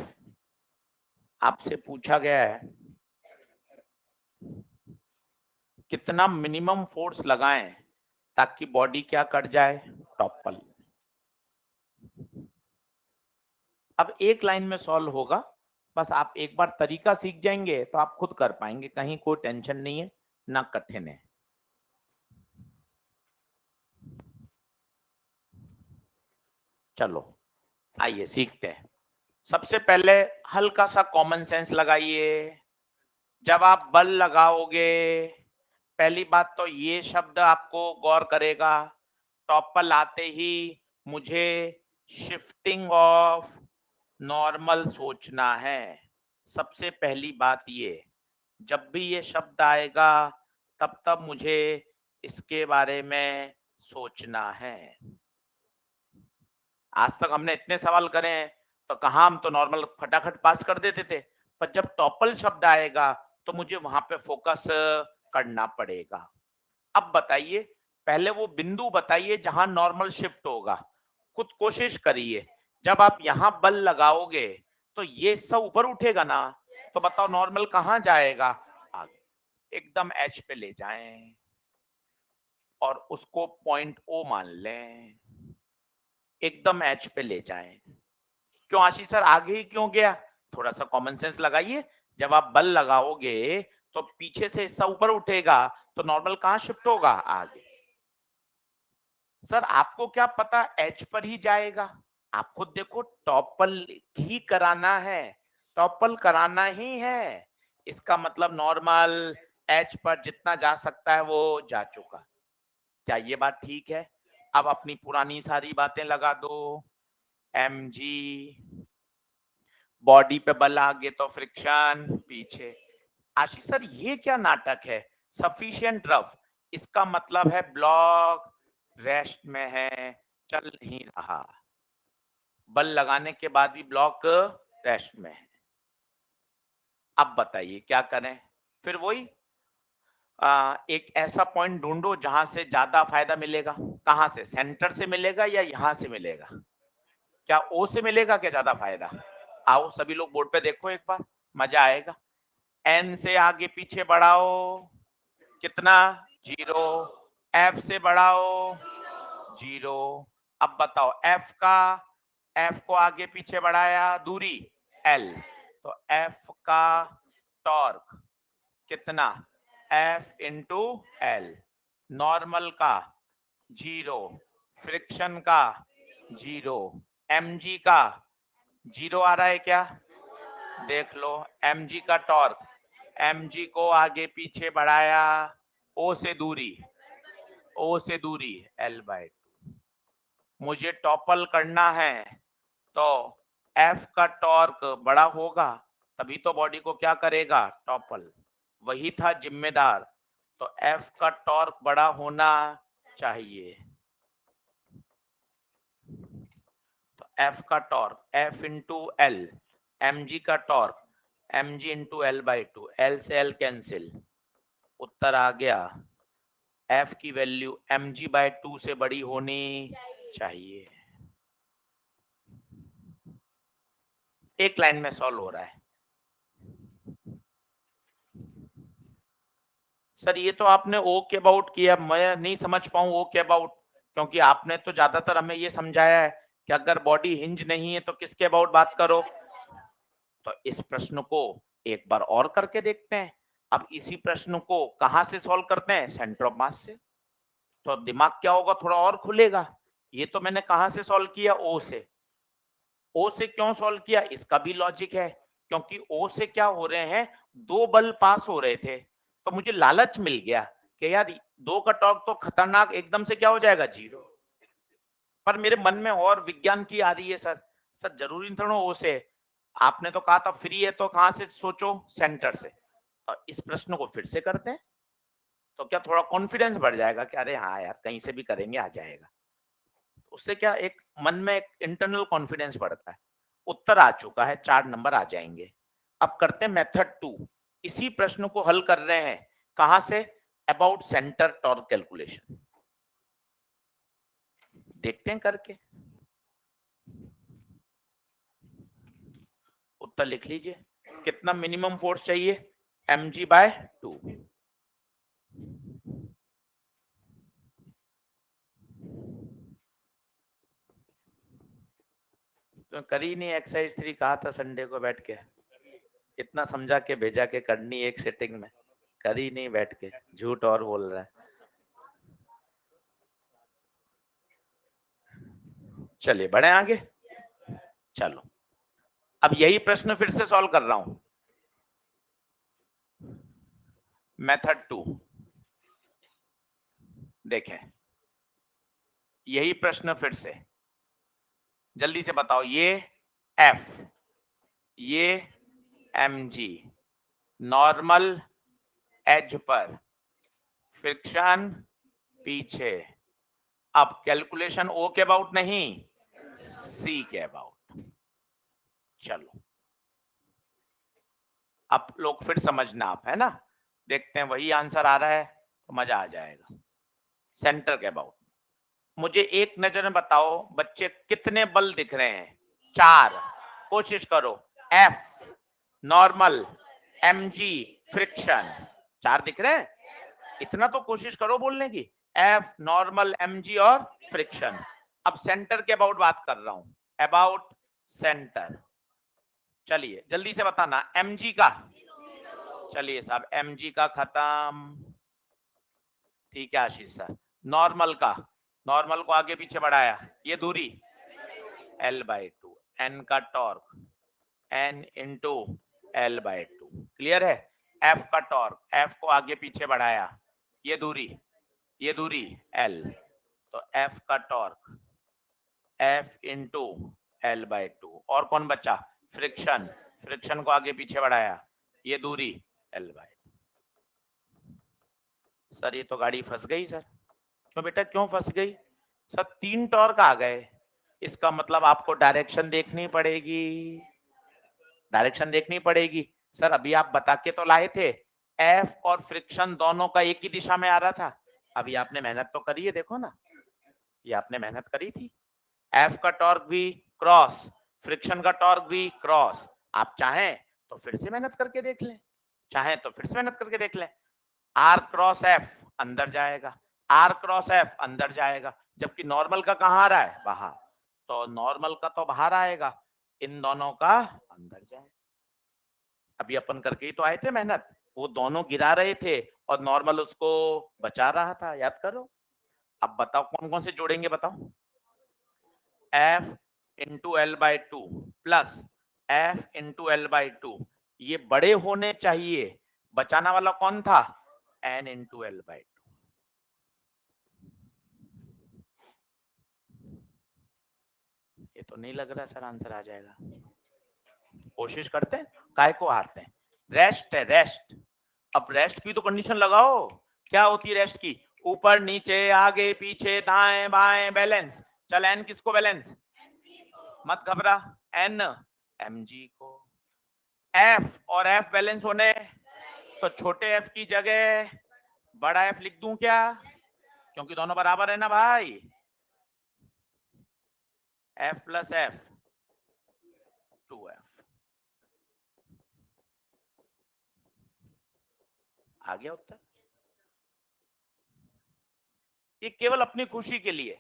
आपसे पूछा गया है कितना मिनिमम फोर्स लगाएं ताकि बॉडी क्या कट जाए, टॉपल। अब एक लाइन में सॉल्व होगा, बस आप एक बार तरीका सीख जाएंगे तो आप खुद कर पाएंगे, कहीं कोई टेंशन नहीं है, ना कठिन है। चलो आइए सीखते हैं। सबसे पहले हल्का सा कॉमन सेंस लगाइए। जब आप बल लगाओगे, पहली बात तो ये शब्द आपको गौर करेगा, टॉपल आते ही मुझे शिफ्टिंग ऑफ नॉर्मल सोचना है। सबसे पहली बात ये, जब भी ये शब्द आएगा तब तब मुझे इसके बारे में सोचना है। आज तक हमने इतने सवाल करे हैं तो कहाँ हम तो नॉर्मल फटाफट पास कर देते थे, पर जब टॉपल शब्द आएगा तो मुझे वहां पे फोकस करना पड़ेगा। अब बताइए, पहले वो बिंदु बताइए जहां नॉर्मल शिफ्ट होगा। खुद कोशिश करिए, जब आप यहां बल लगाओगे तो ये सब ऊपर उठेगा ना, तो बताओ नॉर्मल कहां जाएगा, आगे एकदम एच पे ले जाएं और उसको पॉइंट ओ मान लें, एकदम एच पे ले जाएं। क्यों आशीष सर आगे ही क्यों गया, थोड़ा सा कॉमन सेंस लगाइए। जब आप बल लगाओगे तो पीछे से हिस्सा ऊपर उठेगा तो नॉर्मल कहां शिफ्ट होगा, आगे। सर आपको क्या पता एच पर ही जाएगा, आप खुद देखो, टॉपल ही कराना है, टॉपल कराना ही है, इसका मतलब नॉर्मल एच पर जितना जा सकता है वो जा चुका। क्या ये बात ठीक है? अब अपनी पुरानी सारी बातें लगा दो, एम जी, बॉडी पे बल आगे तो फ्रिक्शन पीछे। आशीष सर ये क्या नाटक है, सफिशिएंट रफ, इसका मतलब है ब्लॉक रेस्ट में है, चल नहीं रहा, बल लगाने के बाद भी ब्लॉक रेस्ट में है। अब बताइए क्या करें, फिर वही एक ऐसा पॉइंट ढूंढो जहां से ज्यादा फायदा मिलेगा। कहां से, सेंटर से मिलेगा या यहां से मिलेगा? क्या ओ से मिलेगा क्या ज्यादा फायदा? आओ सभी लोग बोर्ड पे देखो एक बार, मजा आएगा। एन से आगे पीछे बढ़ाओ, कितना, 0। एफ से बढ़ाओ, 0। अब बताओ एफ का, एफ को आगे पीछे बढ़ाया, दूरी एल, तो एफ का टॉर्क कितना, एफ इंटू एल। नॉर्मल का 0, फ्रिक्शन का 0, mg का 0 आ रहा है क्या, देख लो। mg का टॉर्क, mg को आगे पीछे बढ़ाया, o से दूरी, o से दूरी L/2। मुझे टॉपल करना है तो F का टॉर्क बड़ा होगा, तभी तो बॉडी को क्या करेगा, टॉपल, वही था जिम्मेदार। तो एफ का टॉर्क बड़ा होना चाहिए। तो एफ का torque F into L, M G का torque M G into L by two, L से एल कैंसिल, उत्तर आ गया एफ की value M G by two से बड़ी होनी चाहिए। एक लाइन में सॉल्व हो रहा है सर। ये तो आपने ओ के अबाउट किया, मैं नहीं समझ पाऊं ओ के अबाउट, क्योंकि आपने तो ज्यादातर हमें ये समझाया है कि अगर बॉडी हिंज नहीं है तो किसके अबाउट बात करो। तो इस प्रश्न को एक बार और करके देखते हैं। अब इसी प्रश्न को कहां से सॉल्व करते हैं, सेंटर ऑफ मास से। तो दिमाग क्या होगा, थोड़ा और खुलेगा। ये तो मैंने कहां से सॉल्व किया, ओ से। ओ से क्यों सॉल्व किया, इसका भी लॉजिक है, क्योंकि ओ से क्या हो रहे हैं, दो बल पास हो रहे थे, तो मुझे लालच मिल गया कि यार दो का टॉर्क तो खतरनाक एकदम से क्या हो जाएगा, जीरो। पर मेरे मन में और विज्ञान की आ रही है सर, सर जरूरी नहीं थोड़ा ओ से, आपने तो कहा था फ्री है तो कहां से सोचो, सेंटर से। तो इस प्रश्न को फिर से करते हैं, तो क्या थोड़ा कॉन्फिडेंस बढ़ जाएगा कि अरे हाँ यार कहीं से भी करेंगे आ जाएगा। उससे क्या एक मन में एक इंटरनल कॉन्फिडेंस बढ़ता है। उत्तर आ चुका है, 4 नंबर आ जाएंगे। अब करते हैं मेथड 2। इसी प्रश्न को हल कर रहे हैं, कहां से, अबाउट सेंटर टॉर्क कैलकुलेशन। देखते हैं करके, उत्तर लिख लीजिए। कितना मिनिमम फोर्स चाहिए, mg बाय 2। तो करी नहीं एक्सरसाइज 3, कहा था संडे को बैठ के, इतना समझा के भेजा के करनी एक सेटिंग में, करी नहीं बैठ के, झूठ और बोल रहा है। चलिए बढ़े आगे। चलो अब यही प्रश्न फिर से सॉल्व कर रहा हूं, मेथड 2। देखें यही प्रश्न फिर से, जल्दी से बताओ, ये एफ, ये एम जी, नॉर्मल एज पर, फ्रिक्शन पीछे। अब कैलकुलेशन ओ के अबाउट नहीं, सी के अबाउट। चलो अब लोग फिर समझना आप, है ना, देखते हैं वही आंसर आ रहा है तो मजा आ जाएगा। सेंटर के अबाउट मुझे एक नजर में बताओ बच्चे, कितने बल दिख रहे हैं, 4। कोशिश करो, F normal, M G friction, 4 दिख रहे हैं, इतना तो कोशिश करो बोलने की, एफ नॉर्मल एम जी और फ्रिक्शन। अब सेंटर के अबाउट बात कर रहा हूं, अबाउट सेंटर। चलिए जल्दी से बताना, एम जी का, चलिए साहब एम जी का खत्म, ठीक है आशीष सर। नॉर्मल का, नॉर्मल को आगे पीछे बढ़ाया, ये दूरी एल बाई टू, एन का torque N into L by two, clear है। एफ का टॉर्क, एफ को आगे पीछे बढ़ाया, ये दूरी एल, तो एफ का torque F into L by to, और कौन बचा, फ्रिक्शन, फ्रिक्शन को आगे पीछे बढ़ाया, ये दूरी एल बाई। सर ये तो गाड़ी फंस गई सर। क्यों बेटा क्यों फंस गई, सर 3 टॉर्क आ गए, इसका मतलब आपको डायरेक्शन देखनी पड़ेगी, डायरेक्शन देखनी पड़ेगी। सर अभी आप बता के तो लाए थे, एफ और फ्रिक्शन दोनों का एक ही दिशा में आ रहा था। अभी आपने मेहनत तो करी है, देखो ना, ये आपने मेहनत करी थी। एफ का टॉर्क भी क्रॉस, फ्रिक्शन का टॉर्क भी क्रॉस। आप चाहें तो फिर से मेहनत करके देख लें, चाहें तो फिर से मेहनत करके देख लें। आर क्रॉस एफ अंदर जाएगा, आर क्रॉस एफ अंदर जाएगा, जबकि नॉर्मल का कहाँ आ रहा है, बाहर, तो नॉर्मल का तो बाहर आएगा, इन दोनों का अंदर जाए। अभी अपन करके ही तो आए थे मेहनत, वो दोनों गिरा रहे थे और नॉर्मल उसको बचा रहा था, याद करो। अब बताओ कौन कौन से जोड़ेंगे, बताओ, F into L by two plus F into L by two, ये बड़े होने चाहिए, बचाना वाला कौन था, N into L by two. ये तो नहीं लग रहा सर आंसर आ जाएगा, कोशिश करते हैं, काय को हारते हैं, रेस्ट है रेस्ट। अब रेस्ट की तो कंडीशन लगाओ क्या होती है रेस्ट की? ऊपर नीचे आगे पीछे दाएं बाएं बैलेंस। चल एन किसको बैलेंस? मत घबरा, एन एम जी को। एफ और एफ बैलेंस होने, तो छोटे एफ की जगह बड़ा एफ लिख दूं क्या? क्योंकि दोनों बराबर है ना भाई। F plus F 2f। आ गया उत्तर। ये केवल अपनी खुशी के लिए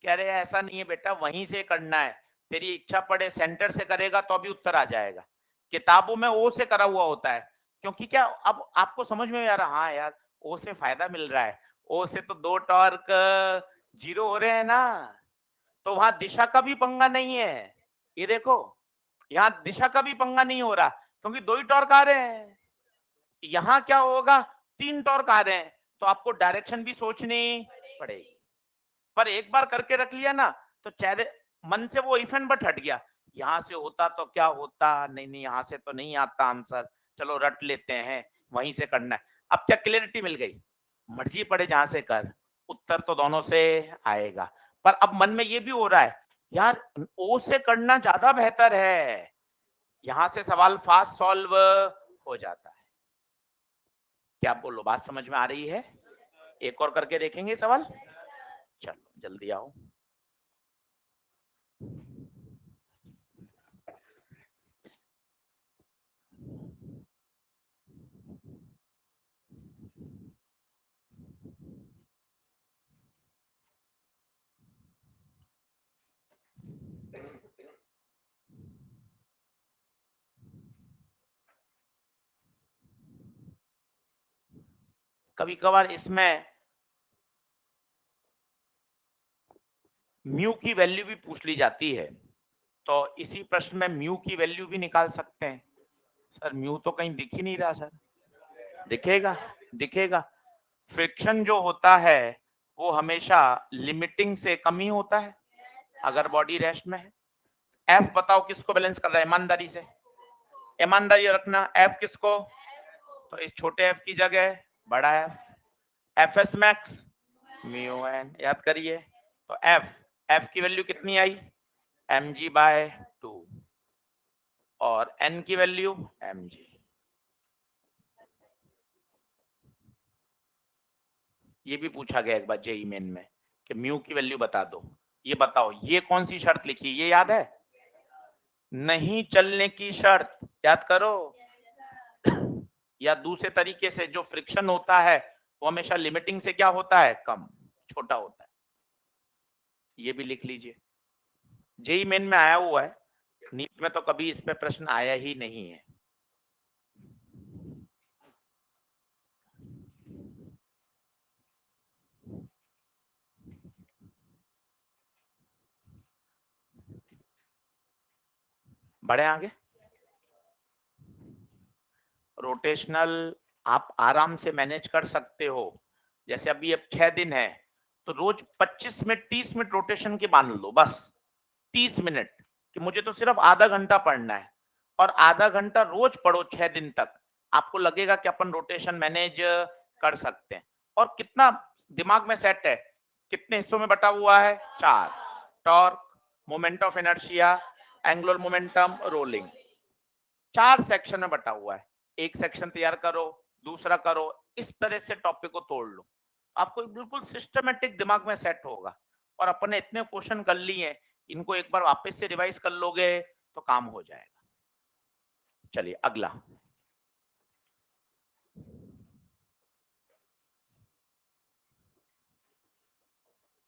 कह रहे हैं, ऐसा नहीं है बेटा, वहीं से करना है। तेरी इच्छा पड़े सेंटर से करेगा तो भी उत्तर आ जाएगा। किताबों में ओ से करा हुआ होता है, क्योंकि क्या अब आपको समझ में आ रहा, हाँ यार ओ से फायदा मिल रहा है, ओ से तो 2 टॉर्क 0 हो रहे हैं ना, तो वहां दिशा का भी पंगा नहीं है। ये देखो, यहाँ दिशा का भी पंगा नहीं हो रहा, क्योंकि 2 ही टॉर्क आ रहे हैं। यहाँ क्या होगा, 3 टॉर्क आ रहे हैं, तो आपको डायरेक्शन भी सोचनी पड़ेगी। पर एक बार करके रख लिया ना, तो चेहरे मन से वो इफ एंड बट हट गया। यहाँ से होता तो क्या होता, नहीं नहीं यहाँ से तो नहीं आता आंसर, चलो रट लेते हैं, वहीं से करना है। अब क्या क्लियरिटी मिल गई? मर्जी पड़े जहां से कर, उत्तर तो दोनों से आएगा। पर अब मन में ये भी हो रहा है, यार ओ से करना ज्यादा बेहतर है, यहां से सवाल फास्ट सॉल्व हो जाता है। क्या बोलो, बात समझ में आ रही है? एक और करके देखेंगे सवाल, चलो जल्दी आओ। कभी कभार इसमें म्यू की वैल्यू भी पूछ ली जाती है, तो इसी प्रश्न में म्यू की वैल्यू भी निकाल सकते हैं। सर म्यू तो कहीं दिख ही नहीं रहा सर। दिखेगा, दिखेगा। फ्रिक्शन जो होता है वो हमेशा लिमिटिंग से कम ही होता है अगर बॉडी रेस्ट में है। एफ बताओ किसको बैलेंस कर रहा है? ईमानदारी से, ईमानदारी रखना। एफ किसको? तो इस छोटे एफ की जगह बड़ा F, F S max mu N, याद करिए। तो एफ, एफ की वैल्यू कितनी आई? mg/2, और n की वैल्यू mg। ये भी पूछा गया एक बार जेई मेन में कि म्यू की वैल्यू बता दो। ये बताओ ये कौन सी शर्त लिखी, ये याद है? नहीं चलने की शर्त, याद करो। या दूसरे तरीके से जो फ्रिक्शन होता है वो हमेशा लिमिटिंग से क्या होता है? कम, छोटा होता है। ये भी लिख लीजिए, जेई मेन में आया हुआ है, नीट में तो कभी इस पे प्रश्न आया ही नहीं है। बढ़े आगे। रोटेशनल आप आराम से मैनेज कर सकते हो। जैसे अभी अब 6 दिन है, तो रोज 25 मिनट 30 मिनट रोटेशन के मान लो, बस 30 मिनट, कि मुझे तो सिर्फ आधा घंटा पढ़ना है, और आधा घंटा रोज पढ़ो 6 दिन तक। आपको लगेगा कि अपन रोटेशन मैनेज कर सकते हैं। और कितना दिमाग में सेट है, कितने हिस्सों में बटा हुआ है? 4। Torque, moment of inertia, angular momentum, rolling, 4 section में बटा हुआ है। एक सेक्शन तैयार करो, दूसरा करो, इस तरह से टॉपिक को तोड़ लो, आपको बिल्कुल सिस्टमेटिक दिमाग में सेट होगा। और अपने इतने क्वेश्चन कर लिए, इनको एक बार वापस से रिवाइज कर लोगे तो काम हो जाएगा। चलिए अगला।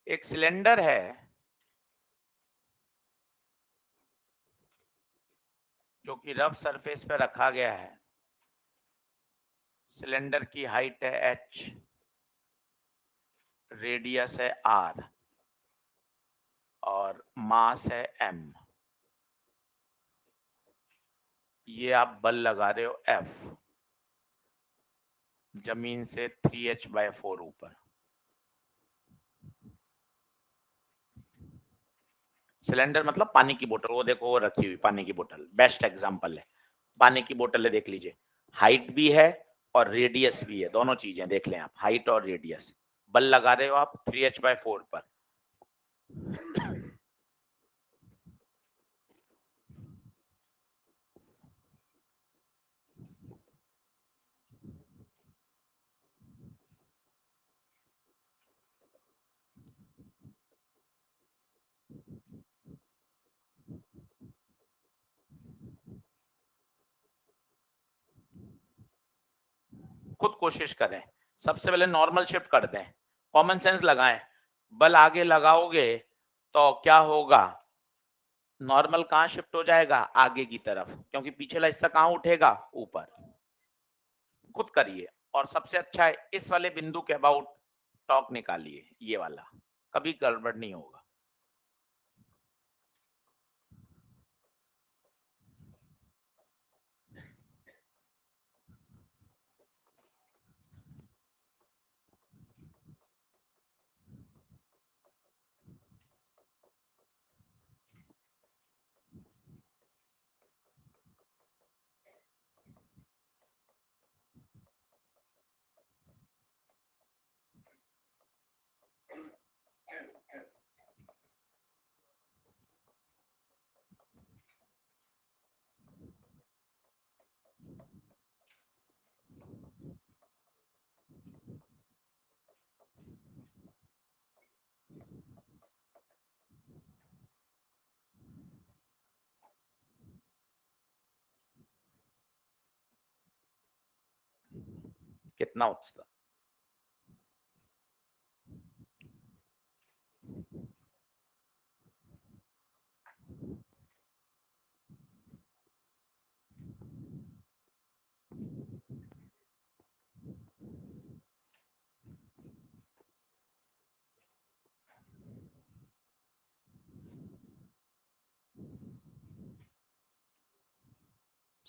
एक सिलेंडर है जो कि रफ सरफेस पे रखा गया है। सिलेंडर की हाइट है h, रेडियस है r, और मास है m। ये आप बल लगा रहे हो F, जमीन से 3h/4 ऊपर। सिलेंडर मतलब पानी की बोतल, वो देखो वो रखी हुई पानी की बोतल, बेस्ट एग्जांपल है। पानी की बोतल है, देख लीजिए, हाइट भी है और रेडियस भी है, दोनों चीजें देख लें आप, हाइट और रेडियस। बल लगा रहे हो आप 3h/4 पर, खुद कोशिश करें। सबसे पहले नॉर्मल शिफ्ट कर दें, कॉमन सेंस लगाएं। बल आगे लगाओगे तो क्या होगा, नॉर्मल कहाँ शिफ्ट हो जाएगा, आगे की तरफ, क्योंकि पिछला हिस्सा कहाँ उठेगा, ऊपर। खुद करिए। और सबसे अच्छा है इस वाले बिंदु के अबाउट टॉक निकालिए, ये वाला, कभी गड़बड़ नहीं होगा। कितना उत्साह।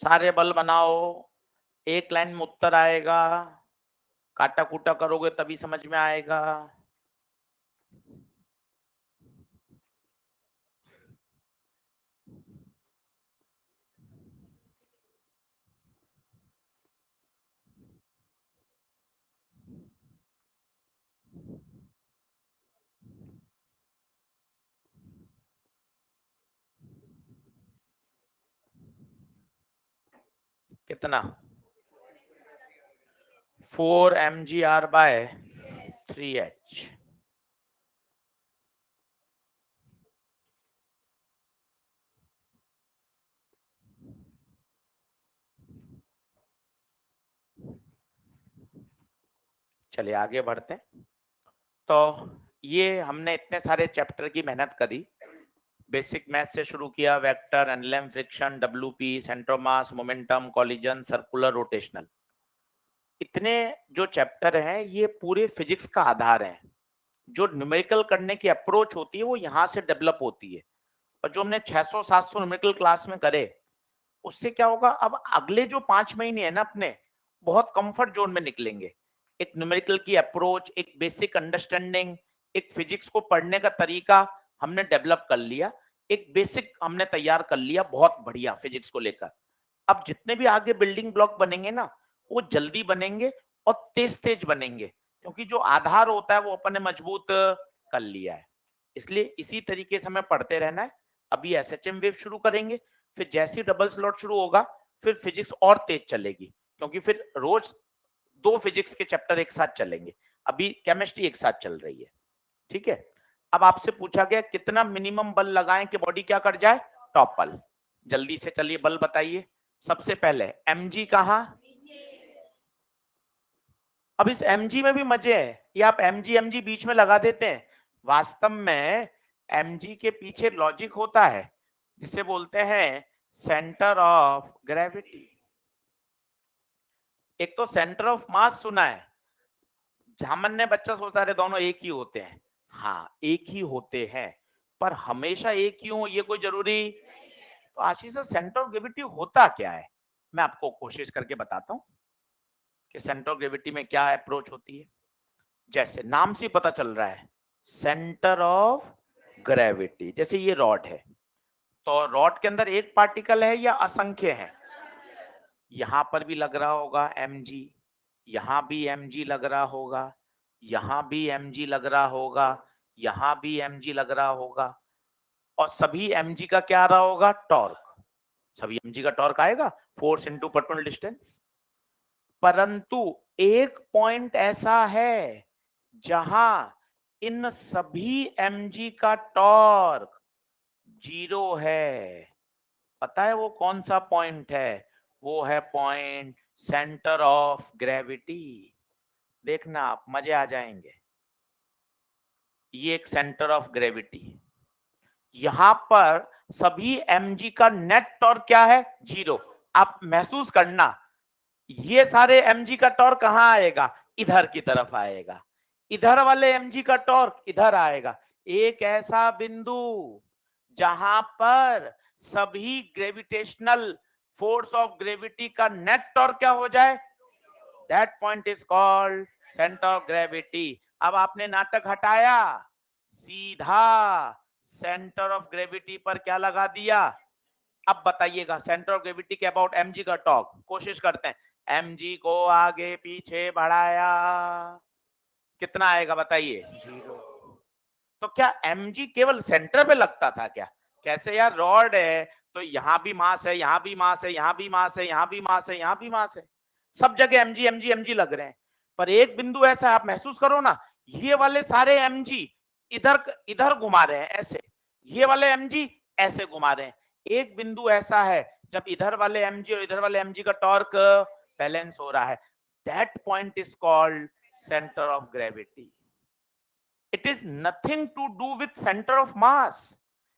सारे बल बनाओ, एक लाइन में उत्तर आएगा, काटा कूटा करोगे तभी समझ में आएगा। कितना, 4mgr/3h। चलिए आगे बढ़ते हैं। तो ये हमने इतने सारे चैप्टर की मेहनत करी, बेसिक मैथ से शुरू किया, vector, NLM, friction, WP, centre of mass, momentum, collision, circular, rotational. इतने जो चैप्टर हैं ये पूरे फिजिक्स का आधार है। जो न्यूमेरिकल करने की अप्रोच होती है वो यहाँ से डेवलप होती है। और जो हमने 600-700 न्यूमेरिकल क्लास में करे, उससे क्या होगा, अब अगले जो 5 महीने है ना अपने, बहुत कंफर्ट जोन में निकलेंगे। एक न्यूमेरिकल की अप्रोच, एक बेसिक अंडरस्टैंडिंग, एक फिजिक्स को पढ़ने का तरीका हमने डेवलप कर लिया, एक बेसिक हमने तैयार कर लिया, बहुत बढ़िया फिजिक्स को लेकर। अब जितने भी आगे बिल्डिंग ब्लॉक बनेंगे ना, वो जल्दी बनेंगे और तेज तेज बनेंगे, क्योंकि जो आधार होता है वो अपन ने मजबूत कर लिया है। इसलिए इसी तरीके से हमें पढ़ते रहना है। अभी एसएचएम वेव शुरू करेंगे, फिर जैसे डबल स्लॉट शुरू होगा फिर फिजिक्स और तेज चलेगी, क्योंकि फिर रोज 2 फिजिक्स के चैप्टर एक साथ चलेंगे। अभी केमिस्ट्री एक साथ चल रही है, ठीक है। अब आपसे पूछा गया कितना मिनिमम बल लगाएं कि बॉडी क्या कर जाए, टॉपल। जल्दी से चलिए बल बताइए। सबसे पहले mg कहाँ, अब इस mg में भी मजे है, ये आप mg बीच में लगा देते हैं। वास्तव में mg के पीछे लॉजिक होता है जिसे बोलते हैं सेंटर ऑफ ग्रेविटी। एक तो सेंटर ऑफ मास सुना है, सामान्य बच्चा सोचता है दोनों एक ही होते हैं। हाँ एक ही होते हैं, पर हमेशा एक ही हो ये कोई जरूरी। तो आशीष सर सेंटर ऑफ ग्रेविटी होता क्या है, मैं आपको कोशिश करके बताता हूँ कि सेंटर ऑफ ग्रेविटी में क्या अप्रोच होती है। जैसे नाम से पता चल रहा है, सेंटर ऑफ ग्रेविटी, जैसे ये रॉड है, तो रॉड के अंदर एक पार्टिकल है या असंख्य है, यहां पर भी लग रहा होगा mg। यहां भी mg लग रहा होगा, यहां भी mg लग रहा होगा, यहां भी mg लग रहा होगा, और सभी mg का क्या आ रहा होगा? टॉर्क। सभी mg का टॉर्क आएगा, फोर्स इनटू परपेंडिकुलर डिस्टेंस। परंतु एक पॉइंट ऐसा है जहां इन सभी mg का टॉर्क 0 है। पता है वो कौन सा पॉइंट है? वो है पॉइंट सेंटर ऑफ ग्रेविटी। देखना आप, मजे आ जाएंगे। ये एक सेंटर ऑफ ग्रेविटी, यहां पर सभी mg का नेट टॉर्क क्या है? 0। आप महसूस करना, ये सारे mg का टॉर्क कहां आएगा? इधर की तरफ आएगा। इधर वाले mg का टॉर्क इधर आएगा। एक ऐसा बिंदु जहां पर सभी ग्रेविटेशनल फोर्स ऑफ ग्रेविटी का नेट टॉर्क क्या हो जाए? That point is called centre of gravity. अब आपने नाटक हटाया, सीधा सेंटर ऑफ ग्रेविटी पर क्या लगा दिया? अब बताइएगा सेंटर ऑफ ग्रेविटी के अबाउट mg का टॉर्क। कोशिश करते हैं, mg को आगे पीछे बढ़ाया, कितना आएगा बताइए? 0। तो क्या mg केवल सेंटर पे लगता था क्या? कैसे यार, रॉड है तो यहां भी मास है, यहां भी मास है, यहां भी मास है, यहां भी मास है, यहां भी मास है, सब जगह mg mg mg लग रहे हैं। पर एक बिंदु ऐसा, आप महसूस करो ना, ये वाले सारे mg इधर इधर घुमा रहे हैं ऐसे, ये वाले mg ऐसे घुमा रहे हैं। एक बिंदु ऐसा है जब इधर वाले mg और इधर वाले mg का टॉर्क बैलेंस हो रहा है। That point is called centre of gravity. It is nothing to do with centre of mass.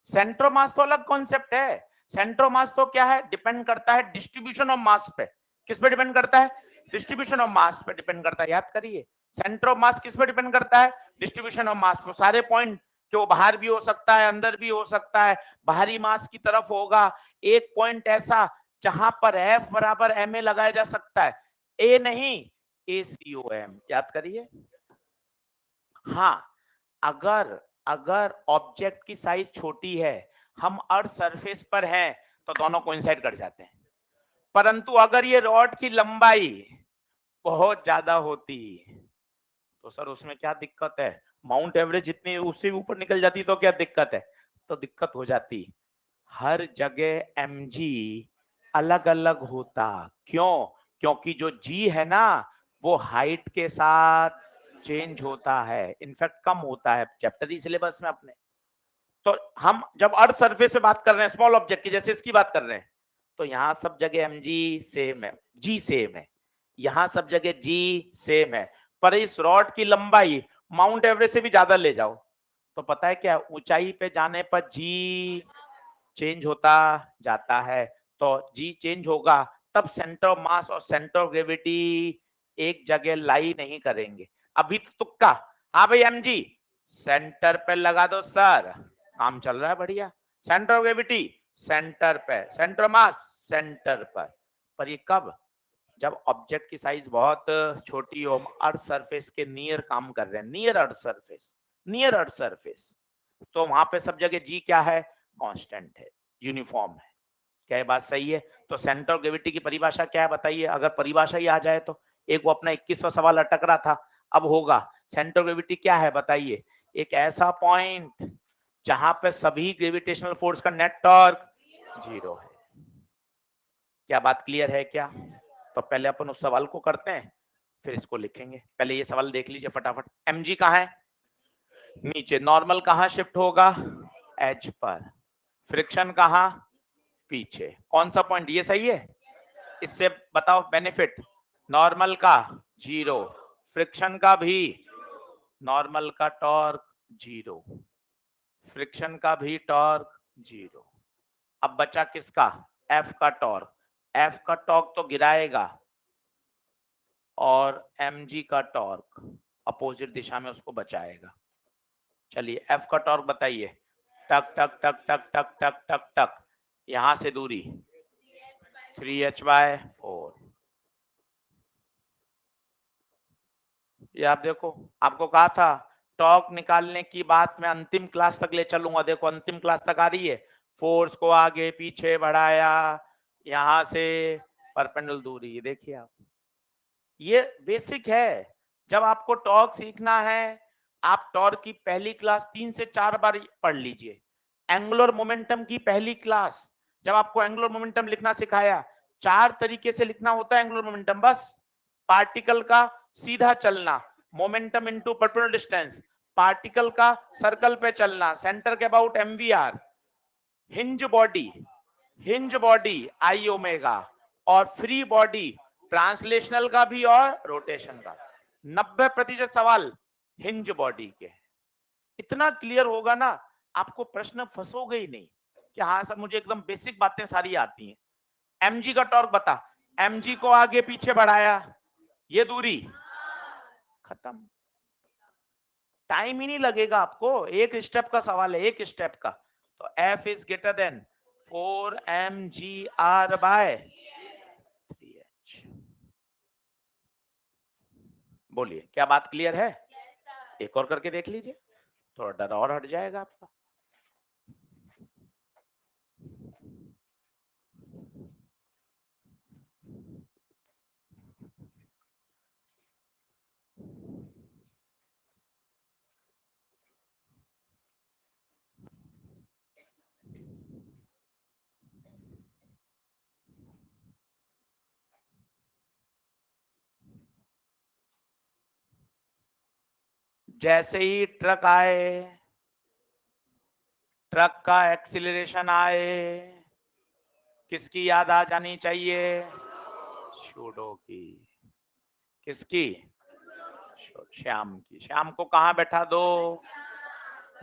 Centre of mass तो अलग कॉन्सेप्ट है। सेंटर ऑफ मास तो क्या है? डिपेंड करता है डिस्ट्रीब्यूशन ऑफ मास पे। किस पे डिपेंड करता है? डिस्ट्रीब्यूशन ऑफ मास पे डिपेंड करता है। याद करिए, सेंटर ऑफ मास किस पे डिपेंड करता है? डिस्ट्रीब्यूशन ऑफ मास पे। सारे पॉइंट कि वो बाहर भी हो सकता है, अंदर भी हो सकता है, बाहरी मास की तरफ होगा। एक पॉइंट ऐसा जहां पर F बराबर ma लगाया जा सकता है, A नहीं, ACOM। याद करिए। हाँ, अगर अगर ऑब्जेक्ट की साइज छोटी है, हम अर्थ सरफेस पर हैं, तो दोनों कोइंसाइड कर जाते हैं। परंतु अगर ये रॉड की लंबाई बहुत ज्यादा होती तो सर उसमें क्या दिक्कत है? माउंट एवरेस्ट जितनी उससे ऊपर निकल जाती तो क्या दिक्कत है? तो दिक्कत हो जाती। हर जगह mg अलग अलग होता। क्यों? क्योंकि जो g है ना, वो हाइट के साथ चेंज होता है, इनफैक्ट कम होता है चैप्टर सिलेबस में अपने। तो हम जब अर्थ सरफेस पे बात कर रहे हैं स्मॉल ऑब्जेक्ट की, जैसे इसकी बात कर रहे हैं, तो यहाँ सब जगह mg सेम है, g सेम है, यहाँ सब जगह g सेम है। पर इस रॉड की लंबाई माउंट एवरेस्ट से भी ज्यादा ले जाओ, तो पता है क्या? ऊंचाई पे जाने पर g चेंज होता जाता है। तो g चेंज होगा, तब सेंटर ऑफ मास और सेंटर ऑफ ग्रेविटी एक जगह लाई नहीं करेंगे। अभी तो तुक्का, हाँ भाई mg सेंटर पे लगा दो सर, काम चल रहा है बढ़िया। सेंटर ऑफ ग्रेविटी सेंटर पे, सेंटर ऑफ मास सेंटर पर ये कब? जब ऑब्जेक्ट की साइज बहुत छोटी हो, अर्थ सरफेस के नियर काम कर रहे हैं, near earth surface, near earth surface, तो वहां पे सब जगह जी क्या है? कांस्टेंट है, यूनिफॉर्म है। क्या ये बात सही है? तो सेंटर ऑफ ग्रेविटी की परिभाषा क्या है बताइए? अगर परिभाषा ही आ जाए तो। एक वो अपना 21वां सवाल अटक रहा था, अब होगा। सेंटर ऑफ ग्रेविटी क्या है बताइए? एक ऐसा पॉइंट जहां पे सभी ग्रेविटेशनल फोर्स का नेट टॉर्क 0 है। क्या बात क्लियर है क्या? तो पहले अपन उस सवाल को करते हैं, फिर इसको लिखेंगे। पहले ये सवाल देख लीजिए फटाफट। mg कहाँ है? नीचे। नॉर्मल कहाँ शिफ्ट होगा? एज पर। फ्रिक्शन कहाँ? पीछे। कौन सा पॉइंट? ये सही है। इससे बताओ बेनिफिट। नॉर्मल का 0, फ्रिक्शन का भी, नॉर्मल का टॉर्क 0, फ्रिक्शन का भी टॉर्क 0। अब बचा किसका? F का टॉर्क। F का टॉर्क तो गिराएगा, और mg का टॉर्क अपोजिट दिशा में उसको बचाएगा। चलिए F का टॉर्क बताइए। टक टक टक टक टक टक टक टक, यहां से दूरी 3h/4। ये आप देखो, आपको कहा था टॉर्क निकालने की बात मैं अंतिम क्लास तक ले चलूंगा। देखो अंतिम क्लास तक आ रही है। फोर्स को आगे पीछे बढ़ाया, यहां से परपेंडिकुलर दूरी, ये देखिए आप। ये बेसिक है। जब आपको टॉर्क सीखना है, आप टॉर्क की पहली क्लास 3 से 4 बार पढ़ लीजिए। एंगुलर मोमेंटम की पहली क्लास, जब आपको एंगुलर मोमेंटम लिखना सिखाया, 4 तरीके से लिखना होता है एंगुलर मोमेंटम। बस पार्टिकल का सीधा चलना, momentum into perpendicular distance, particle का सर्कल पे चलना, सेंटर के about mvr, hinge body I omega, और फ्री बॉडी ट्रांसलेशनल का भी और रोटेशन का। 90% सवाल हिंज बॉडी के। इतना क्लियर होगा ना, आपको प्रश्न फंसोगे ही नहीं कि हाँ सर मुझे एकदम बेसिक बातें सारी आती हैं। एमजी का टॉर्क बता, एमजी को आगे पीछे बढ़ाया, ये दूरी खत्म। टाइम ही नहीं लगेगा आपको, एक स्टेप का सवाल है, एक स्टेप का। तो F is greater than 4mgr by 3h। बोलिए, क्या बात क्लियर है? एक और करके देख लीजिए, थोड़ा डर और हट जाएगा आपका। जैसे ही ट्रक आए, ट्रक का एक्सीलरेशन आए, किसकी याद आ जानी चाहिए? शूडो की। किसकी? श्याम की। श्याम को कहां बैठा दो?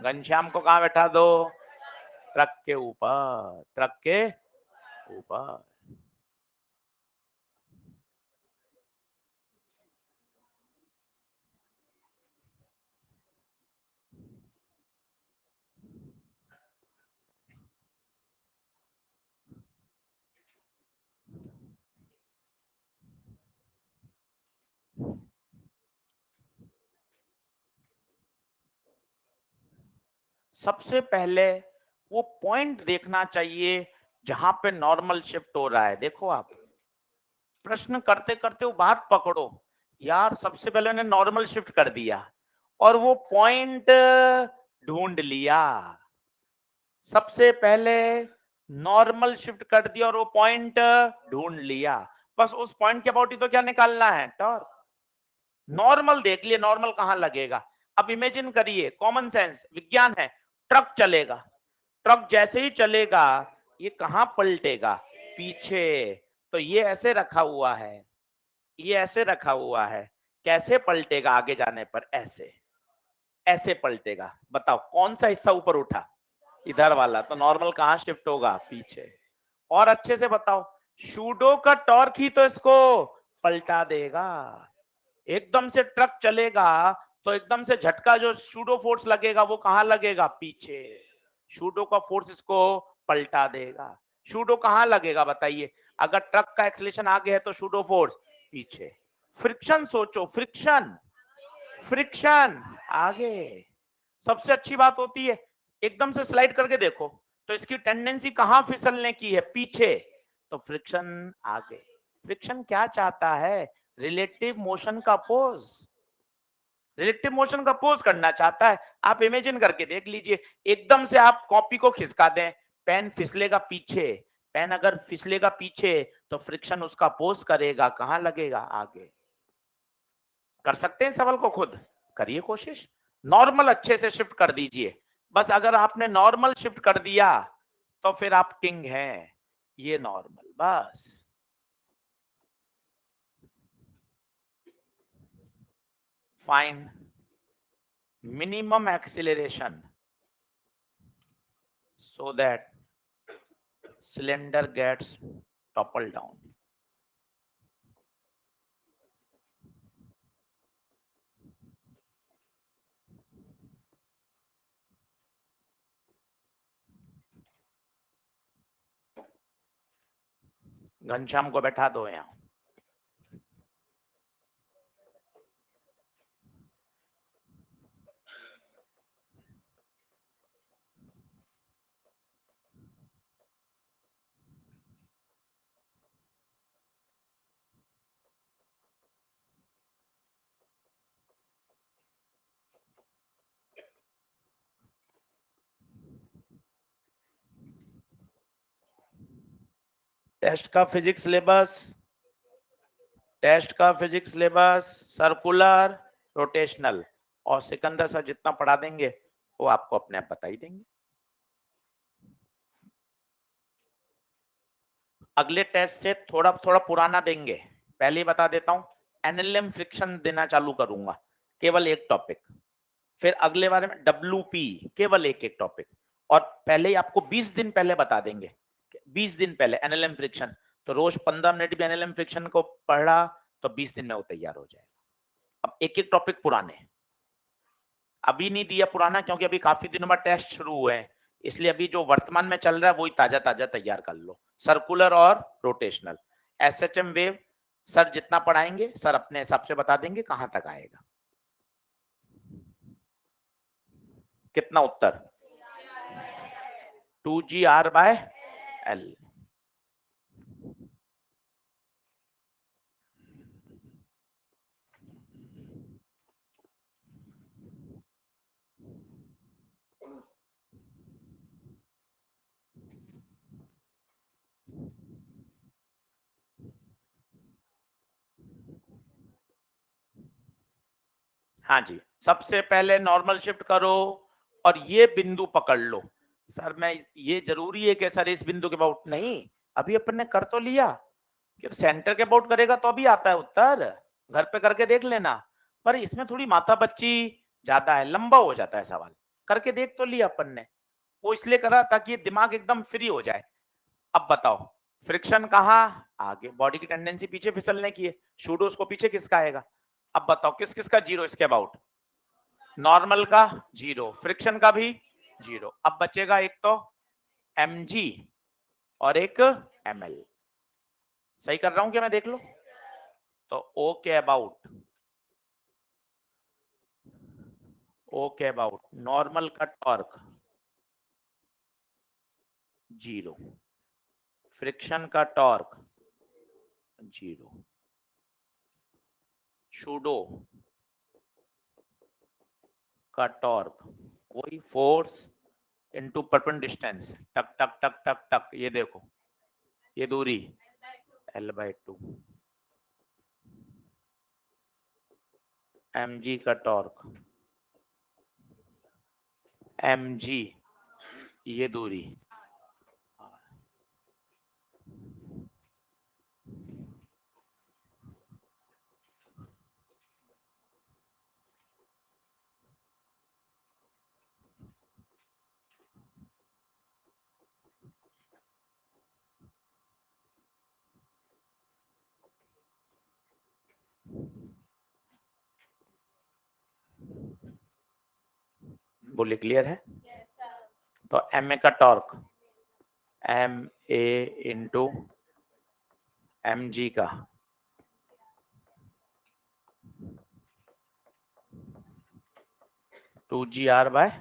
घनश्याम को कहां बैठा दो? ट्रक के ऊपर, ट्रक के ऊपर। सबसे पहले वो पॉइंट देखना चाहिए जहां पे नॉर्मल शिफ्ट हो रहा है। देखो आप प्रश्न करते करते वो बात पकड़ो, यार सबसे पहले उन्हें नॉर्मल शिफ्ट कर दिया और वो पॉइंट ढूंढ लिया। सबसे पहले नॉर्मल शिफ्ट कर दिया और वो पॉइंट ढूंढ लिया। बस उस पॉइंट के अबाउट ही तो क्या निकालना है? टॉर्क। नॉर्मल देख लिए, नॉर्मल कहां लगेगा। अब इमेजिन करिए, कॉमन सेंस विज्ञान है, ट्रक चलेगा, ट्रक जैसे ही चलेगा ये कहां पलटेगा? पीछे। तो ये ऐसे रखा हुआ है, ये ऐसे रखा हुआ है, कैसे पलटेगा आगे जाने पर? ऐसे, ऐसे पलटेगा। बताओ कौन सा हिस्सा ऊपर उठा? इधर वाला। तो नॉर्मल कहां शिफ्ट होगा? पीछे। और अच्छे से बताओ, शूडो का टॉर्क ही तो इसको पलटा देगा। एकदम से ट्रक चलेगा तो एकदम से झटका जो शूडो फोर्स लगेगा वो कहां लगेगा? पीछे। शूडो का फोर्स इसको पलटा देगा। शूडो कहां लगेगा बताइए? अगर ट्रक का एक्सीलरेशन आगे है तो शूडो फोर्स पीछे। फ्रिक्शन सोचो, फ्रिक्शन, फ्रिक्शन आगे। सबसे अच्छी बात होती है, एकदम से स्लाइड करके देखो तो इसकी टेंडेंसी कहां फिसलने की है? पीछे। तो फ्रिक्शन आगे। फ्रिक्शन क्या चाहता है? रिलेटिव मोशन का पोज, रिलेटिव मोशन का पोज करना चाहता है। आप इमेजिन करके देख लीजिए, एकदम से आप कॉपी को खिसका दें, पेन फिसलेगा पीछे। पेन अगर फिसलेगा पीछे तो फ्रिक्शन उसका पोज करेगा, कहां लगेगा? आगे। कर सकते हैं सवाल को खुद, करिए कोशिश। नॉर्मल अच्छे से शिफ्ट कर दीजिए। बस अगर आपने नॉर्मल शिफ्ट कर दिया तो फिर आप किंग हैं। ये नॉर्मल, बस। Find minimum acceleration so that cylinder gets toppled down. Ghanshyam को बैठा दो यहां। टेस्ट का फिजिक्स सिलेबस सर्कुलर, रोटेशनल, और सिकंदर सर जितना पढ़ा देंगे वो आपको अपने आप बता ही देंगे। अगले टेस्ट से थोड़ा थोड़ा पुराना देंगे, पहले ही बता देता हूं, एनएलएम फ्रिक्शन देना चालू करूंगा, केवल एक टॉपिक। फिर अगले बारे में डब्ल्यूपी, केवल एक एक टॉपिक। और पहले ही आपको 20 दिन पहले बता देंगे, 20 दिन पहले एनएलएम फ्रिक्शन, तो रोज 15 मिनट भी एनएलएम फ्रिक्शन को पढ़ा तो 20 दिन में वो तैयार हो जाएगा। अब एक एक टॉपिक पुराने, अभी नहीं दिया पुराना क्योंकि अभी काफी दिनों बाद टेस्ट शुरू हुए हैं, इसलिए अभी जो वर्तमान में चल रहा है वही ताजा ताजा तैयार कर लो। सर्कुलर और रोटेशनल, एसएचएम वेव सर जितना पढ़ाएंगे सर अपने हिसाब से बता देंगे कहां तक आएगा। कितना उत्तर? 2GR/L। हाँ जी, सबसे पहले नॉर्मल शिफ्ट करो और ये बिंदु पकड़ लो। सर मैं ये जरूरी है कि सर इस बिंदु के अबाउट नहीं, अभी अपन ने कर तो लिया कि सेंटर के अबाउट करेगा तो अभी आता है उत्तर, घर पे करके देख लेना। पर इसमें थोड़ी माथा बच्ची ज्यादा है, लंबा हो जाता है सवाल, करके देख तो लिया अपन ने, वो इसलिए करा ताकि दिमाग एकदम फ्री हो जाए। अब बताओ फ्रिक्शन कहाँ? आगे, बॉडी की टेंडेंसी पीछे फिसलने की है, शूडोस को पीछे किसका आएगा? अब बताओ किस किस का जीरो इसके अबाउट? नॉर्मल का जीरो, फ्रिक्शन का भी जीरो। अब बचेगा एक तो mg और एक ml। सही कर रहा हूं क्या मैं? देख लो तो ओ के अबाउट नॉर्मल का टॉर्क जीरो, फ्रिक्शन का टॉर्क जीरो, शूडो का टॉर्क वही फोर्स इनटू परपेंडिकुलर डिस्टेंस, टक टक टक टक टक, ये देखो ये दूरी L/2, mg का टॉर्क mg, ये दूरी। बोलिए क्लियर है? तो एम ए का torque M A into M G का टू जी आर बाय,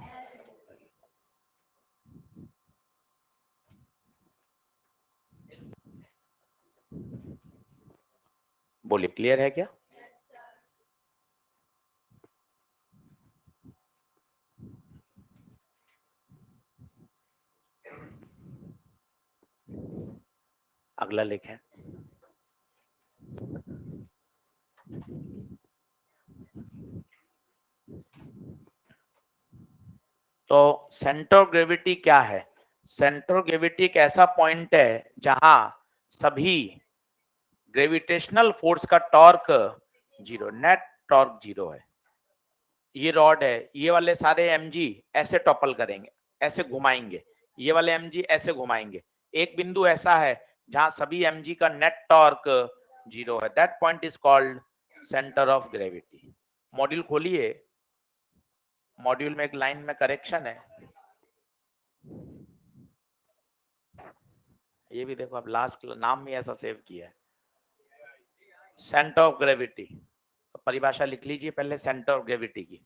बोलिए क्लियर है क्या? अगला लिखें, तो सेंटर ऑफ ग्रेविटी क्या है? सेंटर ऑफ ग्रेविटी एक ऐसा पॉइंट है जहां सभी ग्रेविटेशनल फोर्स का torque zero, net torque zero है। ये रॉड है, ये वाले सारे mg ऐसे टॉपल करेंगे, ऐसे घुमाएंगे, ये वाले mg ऐसे घुमाएंगे, एक बिंदु ऐसा है जहां सभी mg का नेट टॉर्क जीरो है, that point is called centre of gravity. Module खोलिए, मॉड्यूल में एक लाइन में करेक्शन है, ये भी देखो, अब लास्ट नाम भी ऐसा सेव किया है, सेंटर ऑफ ग्रेविटी। तो परिभाषा लिख लीजिए पहले सेंटर ऑफ ग्रेविटी की,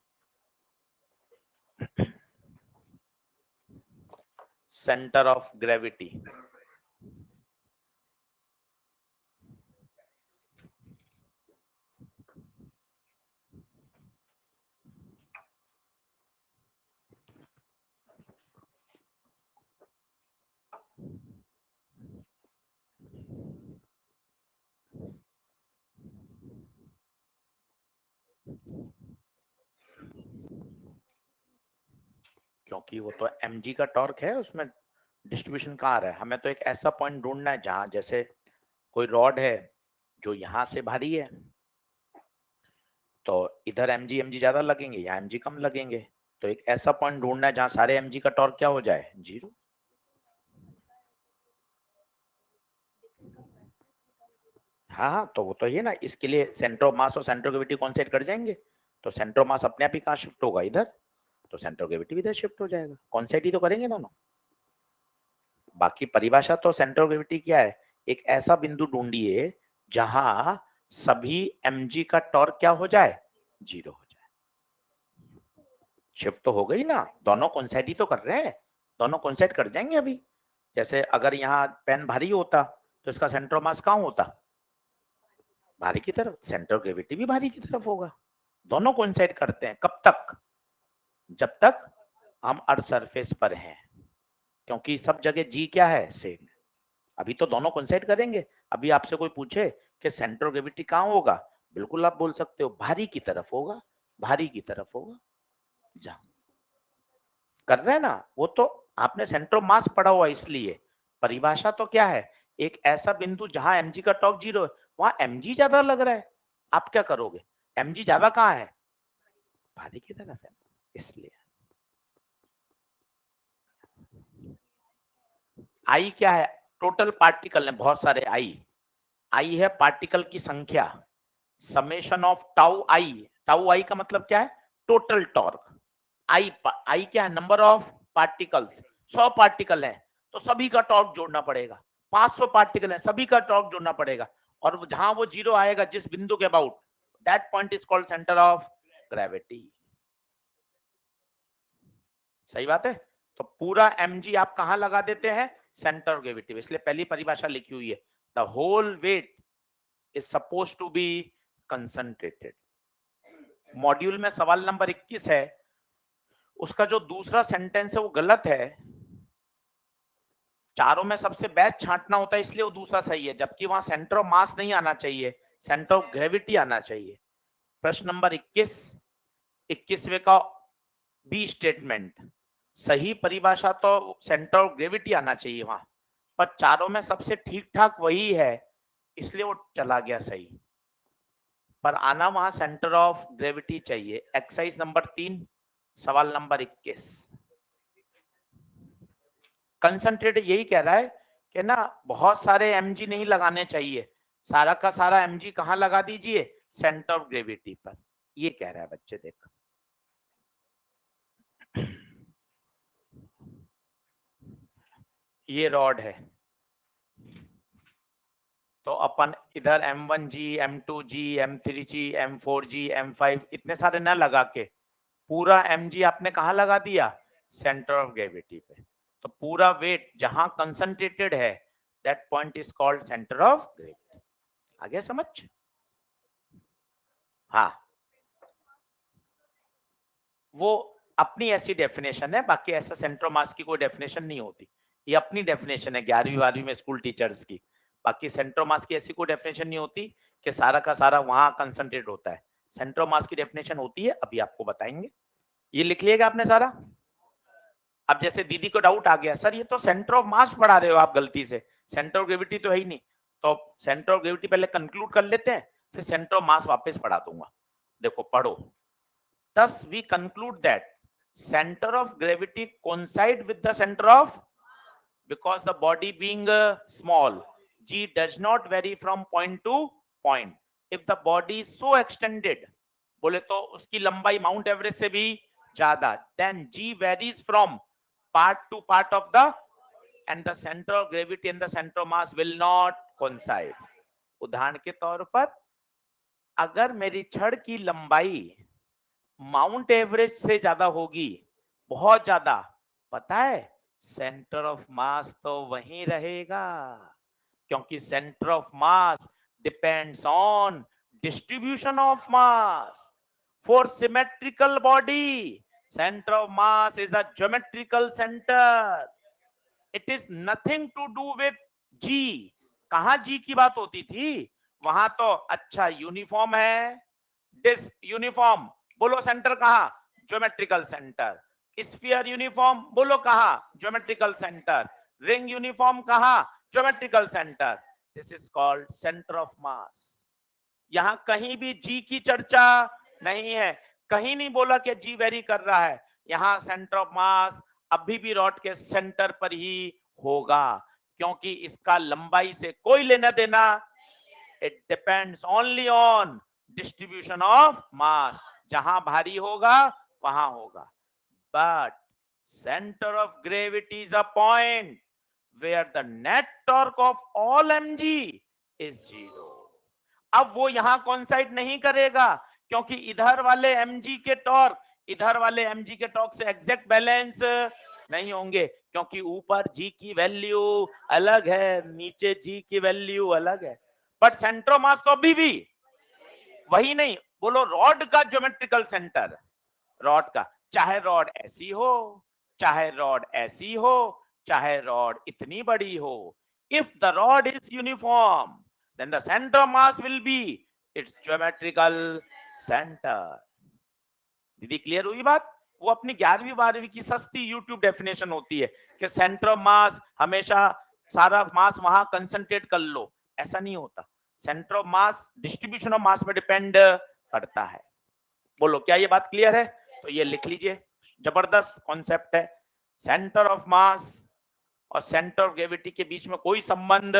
सेंटर ऑफ ग्रेविटी क्योंकि वो तो mg का टॉर्क है, उसमें डिस्ट्रीब्यूशन कहाँ आ रहा है। हमें तो एक ऐसा पॉइंट ढूंढना है जहां जैसे कोई रॉड है जो यहाँ से भारी है, तो इधर mg ज्यादा लगेंगे, यहाँ mg कम लगेंगे। तो एक ऐसा पॉइंट ढूंढना है जहां सारे mg का टॉर्क क्या हो जाए, 0। हाँ, तो वो तो ये ना, इसके लिए सेंटर ऑफ मास और सेंटर ऑफ ग्रेविटी कौन कट जाएंगे, तो सेंटर ऑफ मास अपने आप ही कहाँ शिफ्ट होगा, इधर, तो सेंटर ऑफ ग्रेविटी भी इधर शिफ्ट हो जाएगा। कौन ही तो करेंगे दोनों। बाकी परिभाषा तो सेंटर ऑफ ग्रेविटी क्या है, एक ऐसा बिंदु ढूंढिए जहां सभी mg का टॉर्क क्या हो जाए, 0 हो जाए। शिफ्ट तो हो गई ना, दोनों कॉन्साइड ही तो कर रहे हैं, दोनों कॉन्साइड कर जाएंगे अभी। जैसे अगर यहाँ पेन भारी होता तो इसका सेंटर ऑफ मास कहाँ होता, भारी की तरफ, सेंटर ऑफ ग्रेविटी भी भारी की तरफ होगा। दोनों कोइंसाइड करते हैं, कब तक, जब तक हम अर्थ सरफेस पर हैं, क्योंकि सब जगह जी क्या है, सेम। अभी तो दोनों कोइंसाइड करेंगे। अभी आपसे कोई पूछे कि सेंटर ऑफ ग्रेविटी कहाँ होगा, बिल्कुल आप बोल सकते हो भारी की तरफ होगा, भारी की तरफ होगा। जहाँ कर रहे हैं ना, वो तो आपने सेंटर ऑफ मास पढ़ा हुआ, इसलिए परिभाषा तो क्या है, एक ऐसा बिंदु जहां mg का टॉर्क 0 है, वहां mg ज्यादा लग रहा है, आप क्या करोगे, mg ज्यादा कहाँ है, भारी की तरफ है, इसलिए। आई क्या है, टोटल पार्टिकल है, बहुत सारे आई है पार्टिकल की संख्या, समेशन ऑफ टाउ आई का मतलब क्या है, टोटल टॉर्क। आई क्या है, नंबर ऑफ पार्टिकल्स, 100 पार्टिकल है तो सभी का टॉर्क जोड़ना पड़ेगा, 500 पार्टिकल है सभी का टॉर्क जोड़ना पड़ेगा, और जहां वो 0 आएगा जिस बिंदु के about, that point is called centre of gravity. सही बात है। तो पूरा mg आप कहां लगा देते हैं, सेंटर ऑफ ग्रेविटी, इसलिए पहली परिभाषा लिखी हुई है, the whole weight is suppose to be concentrated. Module में सवाल नंबर 21 है, उसका जो दूसरा सेंटेंस है वो गलत है, चारों में सबसे बेस्ट छांटना होता है इसलिए वो दूसरा सही है, जबकि वहां सेंटर ऑफ मास नहीं आना चाहिए, सेंटर ऑफ ग्रेविटी आना चाहिए। प्रश्न नंबर 21वें का बी स्टेटमेंट, सही परिभाषा तो सेंटर ऑफ ग्रेविटी आना चाहिए वहां, पर चारों में सबसे ठीक ठाक वही है इसलिए वो चला गया सही, पर आना वहां सेंटर ऑफ ग्रेविटी चाहिए। एक्सरसाइज नंबर 3 सवाल नंबर 21, कंसंट्रेट यही कह रहा है कि ना बहुत सारे mg नहीं लगाने चाहिए, सारा का सारा mg कहां लगा दीजिए, सेंटर ऑफ ग्रेविटी पर, ये कह रहा है बच्चे। देख ये रॉड है, तो अपन इधर m1g m2g m3g m4g m5 इतने सारे ना लगा के पूरा mg आपने कहां लगा दिया, सेंटर ऑफ ग्रेविटी पे, तो पूरा वेट जहां कंसंट्रेटेड है, that point is called centre of gravity. आ गया समझ। हाँ, वो अपनी ऐसी डेफिनेशन है, बाकी ऐसा सेंटर ऑफ मास की कोई डेफिनेशन नहीं होती, ये अपनी डेफिनेशन है 11वीं 12वीं में स्कूल टीचर्स की, बाकी सेंटर ऑफ मास की ऐसी कोई डेफिनेशन नहीं होती कि सारा का सारा वहां कंसंट्रेट होता है। सेंटर ऑफ मास की डेफिनेशन होती है, अभी आपको बताएंगे। ये लिख लिएगा आपने सारा। अब जैसे दीदी को डाउट आ गया, सर ये तो सेंटर ऑफ मास पढ़ा रहे हो आप गलती से, सेंटर ऑफ ग्रेविटी तो है ही नहीं, तो सेंटर ऑफ ग्रेविटी पहले कंक्लूड कर लेते हैं, फिर सेंटर ऑफ मास वापस पढ़ा दूंगा। देखो पढ़ो, thus we conclude that center of gravity coincide with the center of, because the body being small, g does not vary from point to point, if the body is so extended, बोले तो उसकी लंबाई mount Everest से भी ज्यादा, then g varies from part to part of the, and the center of gravity and the center of mass will not coincide। उदाहरण के तौर पर अगर मेरी छड़ की लंबाई माउंट एवरेस्ट से ज्यादा होगी, बहुत ज्यादा, पता है सेंटर ऑफ मास तो वहीं रहेगा, क्योंकि centre of mass depends on distribution of mass. For symmetrical body centre of mass is the geometrical centre, it is nothing to do with G. कहां जी की बात होती थी, वहां तो अच्छा यूनिफॉर्म है, डिस्क यूनिफॉर्म, बोलो सेंटर कहां, ज्योमेट्रिकल सेंटर, स्फीयर यूनिफॉर्म बोलो कहा, ज्योमेट्रिकल सेंटर। रिंग यूनिफॉर्म कहा, geometrical centre. This is called centre of मास। यहां कहीं भी जी की चर्चा नहीं है, कहीं नहीं बोला कि जी वेरी कर रहा है। यहां सेंटर ऑफ मास अभी भी रॉड के सेंटर पर ही होगा, क्योंकि इसका लंबाई से कोई लेना देना। It depends only on distribution of मास। जहां भारी होगा वहां होगा। But centre of gravity is a point where the net torque of all mg is 0। अब वो यहां कॉन्साइड नहीं करेगा, क्योंकि इधर वाले mg के टॉर्क इधर वाले mg के टॉर्क से एग्जैक्ट बैलेंस नहीं होंगे, क्योंकि ऊपर g की वैल्यू अलग है, नीचे g की वैल्यू अलग है। बट सेंटर ऑफ मास तो अभी भी वही नहीं। बोलो रॉड का ज्योमेट्रिकल सेंटर, रॉड का, चाहे रॉड ऐसी हो, चाहे रॉड ऐसी हो, चाहे रॉड इतनी बड़ी हो, if the rod is uniform then the centre of mass will be its geometrical centre. दीदी क्लियर हुई बात? वो अपनी 11वीं 12वीं की सस्ती यूट्यूब डेफिनेशन होती है कि सेंटर ऑफ मास हमेशा सारा मास वहां कंसंट्रेट कर लो, ऐसा नहीं होता। Centre of mass distribution of मास पे डिपेंड करता है। बोलो क्या ये बात क्लियर है? तो ये लिख लीजिए, जबरदस्त कॉन्सेप्ट है। सेंटर ऑफ मास और सेंटर ऑफ ग्रेविटी के बीच में कोई संबंध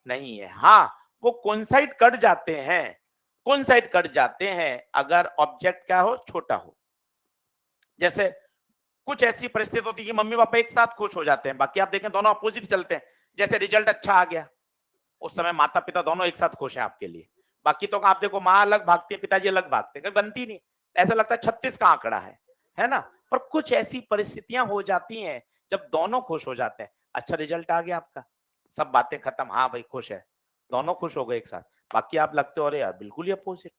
नहीं है। हाँ, वो कोइंसाइड कर जाते हैं, कोइंसाइड कर जाते हैं अगर ऑब्जेक्ट क्या हो, छोटा हो। जैसे कुछ ऐसी परिस्थिति होती है कि मम्मी पापा एक साथ खुश हो जाते हैं, बाकी आप देखें दोनों अपोजिट चलते हैं। जैसे रिजल्ट अच्छा आ गया, उस समय माता पिता दोनों एक साथ खुश हैं आपके लिए। बाकी तो आप देखो, माँ अलग भागती है, पिताजी अलग भागते हैं, बनती नहीं। ऐसा लगता है 36 का आंकड़ा है ना। पर कुछ ऐसी परिस्थितियां हो जाती हैं जब दोनों खुश हो जाते हैं। अच्छा रिजल्ट आ गया आपका, सब बातें खत्म, हाँ भाई खुश है, दोनों खुश हो गए एक साथ। बाकी आप लगते हो अरे यार बिल्कुल ही अपोजिट।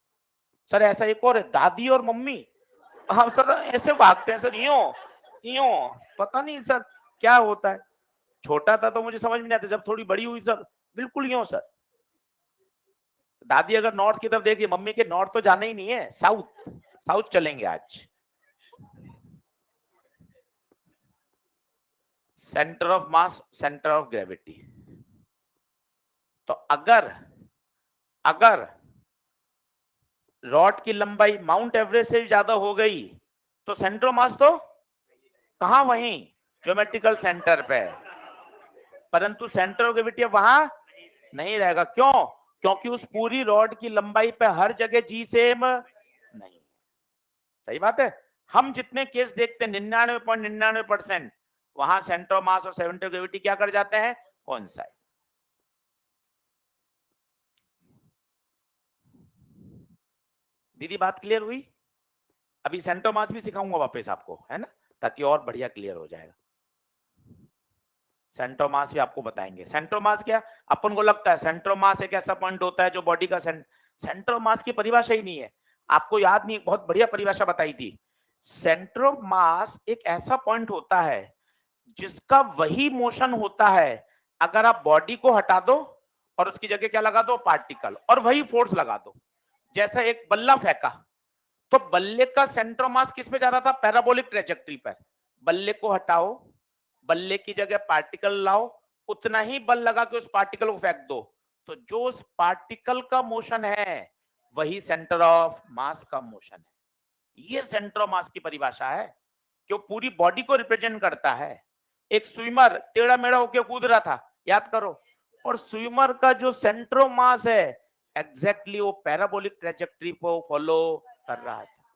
सर ऐसा एक और है, दादी और मम्मी, हाँ सर ऐसे भागते हैं सर, यूं यूं, पता नहीं सर क्या होता है। छोटा था तो मुझे समझ में नहीं आता, जब थोड़ी बड़ी हुई सर बिल्कुल यूं सर। दादी अगर नॉर्थ की तरफ देखिए, मम्मी के नॉर्थ तो जाना ही नहीं है, साउथ, साउथ चलेंगे आज। Centre of mass, centre of gravity. तो अगर अगर रॉड की लंबाई माउंट एवरेस्ट से ज्यादा हो गई तो सेंटर ऑफ मास तो कहां, वहीं ज्योमेट्रिकल सेंटर पे। परंतु सेंटर ऑफ ग्रेविटी वहां नहीं रहेगा। क्यों? क्योंकि उस पूरी रॉड की लंबाई पे हर जगह जी सेम नहीं। सही बात है। हम जितने केस देखते हैं 99.99% वहां सेंटर ऑफ मास और सेंटर ऑफ ग्रेविटी क्या कर जाते हैं, कोइंसाइड। दीदी बात क्लियर हुई? अभी सेंटर ऑफ मास भी सिखाऊंगा वापस आपको, है ना, ताकि और बढ़िया क्लियर हो जाएगा। सेंटर ऑफ मास भी आपको बताएंगे। सेंटर ऑफ मास क्या, अपन को लगता है सेंटर ऑफ मास एक ऐसा पॉइंट होता है जो बॉडी का सेंटर ऑफ मास की परिभाषा ही नहीं है। आपको याद नहीं, बहुत बढ़िया परिभाषा बताई थी। सेंटर ऑफ मास एक ऐसा पॉइंट होता है जिसका वही मोशन होता है अगर आप बॉडी को हटा दो और उसकी जगह क्या लगा दो, पार्टिकल, और वही फोर्स लगा दो। जैसा एक बल्ला फेंका तो बल्ले का सेंटर ऑफ मास किस पे जा रहा था, पैराबोलिक ट्रेजेक्टरी पर। बल्ले को हटाओ, बल्ले की जगह पार्टिकल लाओ, उतना ही बल लगा के उस पार्टिकल को फेंक दो, तो जो उस पार्टिकल का मोशन है वही सेंटर ऑफ मास का मोशन है। ये सेंटर ऑफ मास की परिभाषा है, जो पूरी बॉडी को रिप्रेजेंट करता है। एक स्विमर टेढ़ा मेढ़ा होकर कूद रहा था, याद करो, और स्विमर का जो सेंटर ऑफ मास है एग्जैक्टली वो पैराबोलिक ट्रेजेक्टरी को फॉलो कर रहा था।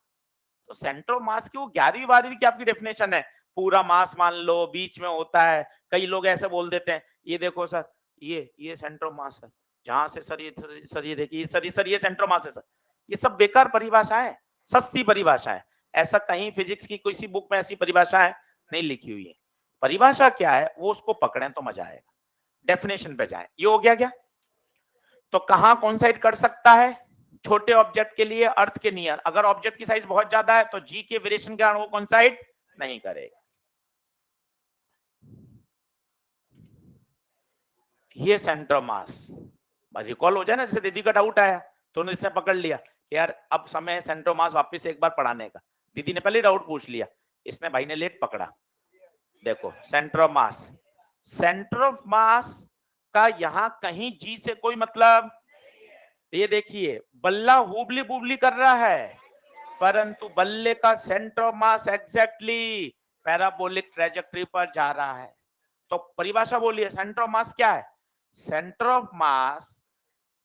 तो सेंटर ऑफ मास की वो 11वीं 12वीं की आपकी डेफिनेशन है। पूरा मास मान लो बीच में होता है। कई लोग ऐसे बोल देते हैं, ये देखो सर, ये सेंटर ऑफ मास है, जहां से सर ये देखिए सर ये सेंटर ऑफ मास है सर। ये सब बेकार परिभाषा है, सस्ती परिभाषा है। ऐसा कहीं फिजिक्स की किसी बुक में ऐसी परिभाषा है नहीं लिखी हुई है। परिभाषा क्या है वो उसको पकड़ें तो मजा आएगा। डेफिनेशन पे जाएं। ये हो गया क्या? तो कहां कॉन्साइड कर सकता है, छोटे ऑब्जेक्ट के लिए अर्थ के नियर। अगर ऑब्जेक्ट की साइज बहुत ज्यादा है तो जी के वेरिएशन के कारण वो कॉन्साइड नहीं करेगा। ये सेंटर मास रिकॉल हो जाए ना, जैसे दीदी का डाउट आया तो उन्होंने इसने पकड़ लिया कि यार अब समय है सेंटर मास वापस एक बार पढ़ाने का। दीदी ने पहले डाउट पूछ लिया इसने भाई ने लेट पकड़ा, देखो centre of mass, centre of मास का यहाँ कहीं जी से कोई मतलब, ये देखिए बल्ला हुबली बुबली कर रहा है, परंतु बल्ले का centre of mass exactly parabolic trajectory पर जा रहा है। तो परिभाषा बोलिए, सेंटर ऑफ मास क्या है? सेंटर ऑफ मास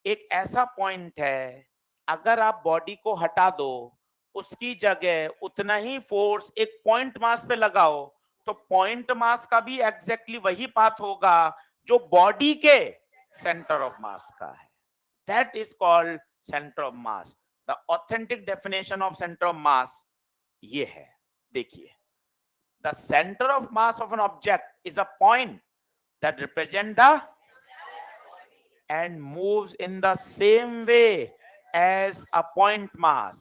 एक ऐसा पॉइंट है, अगर आप बॉडी को हटा दो, उसकी जगह उतना ही फोर्स एक पॉइंट मास पे लगाओ, तो पॉइंट मास का भी एग्जैक्टली वही पाथ होगा जो बॉडी के सेंटर ऑफ मास का है। That is called centre of mass. The authentic definition of centre of मास ये है, देखिए, the centre of mass of an object is a point that represent the and moves in the same way as a point mass,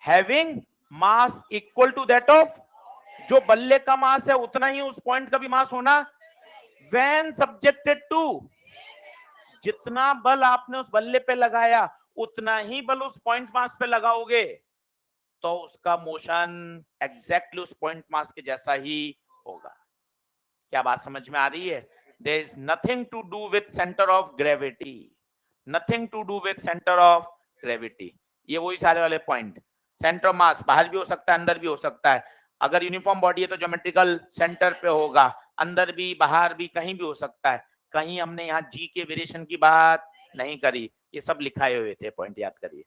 having mass equal to that of, जो बल्ले का मास है उतना ही उस point का भी मास होना, when subjected to, जितना बल आपने उस बल्ले पे लगाया उतना ही बल उस पॉइंट मास पे लगाओगे, तो उसका मोशन एग्जैक्टली उस पॉइंट मास के जैसा ही होगा। क्या बात समझ में आ रही है? There is nothing to do with center of gravity, nothing to do with center of gravity। ये वही सारे वाले पॉइंट, सेंटर ऑफ मास बाहर भी हो सकता है अंदर भी हो सकता है, अगर यूनिफॉर्म बॉडी है तो ज्योमेट्रिकल सेंटर पे होगा, अंदर भी बाहर भी कहीं भी हो सकता है। कहीं हमने यहाँ जी के वेरिएशन की बात नहीं करी, ये सब लिखाए हुए थे पॉइंट, याद करिए।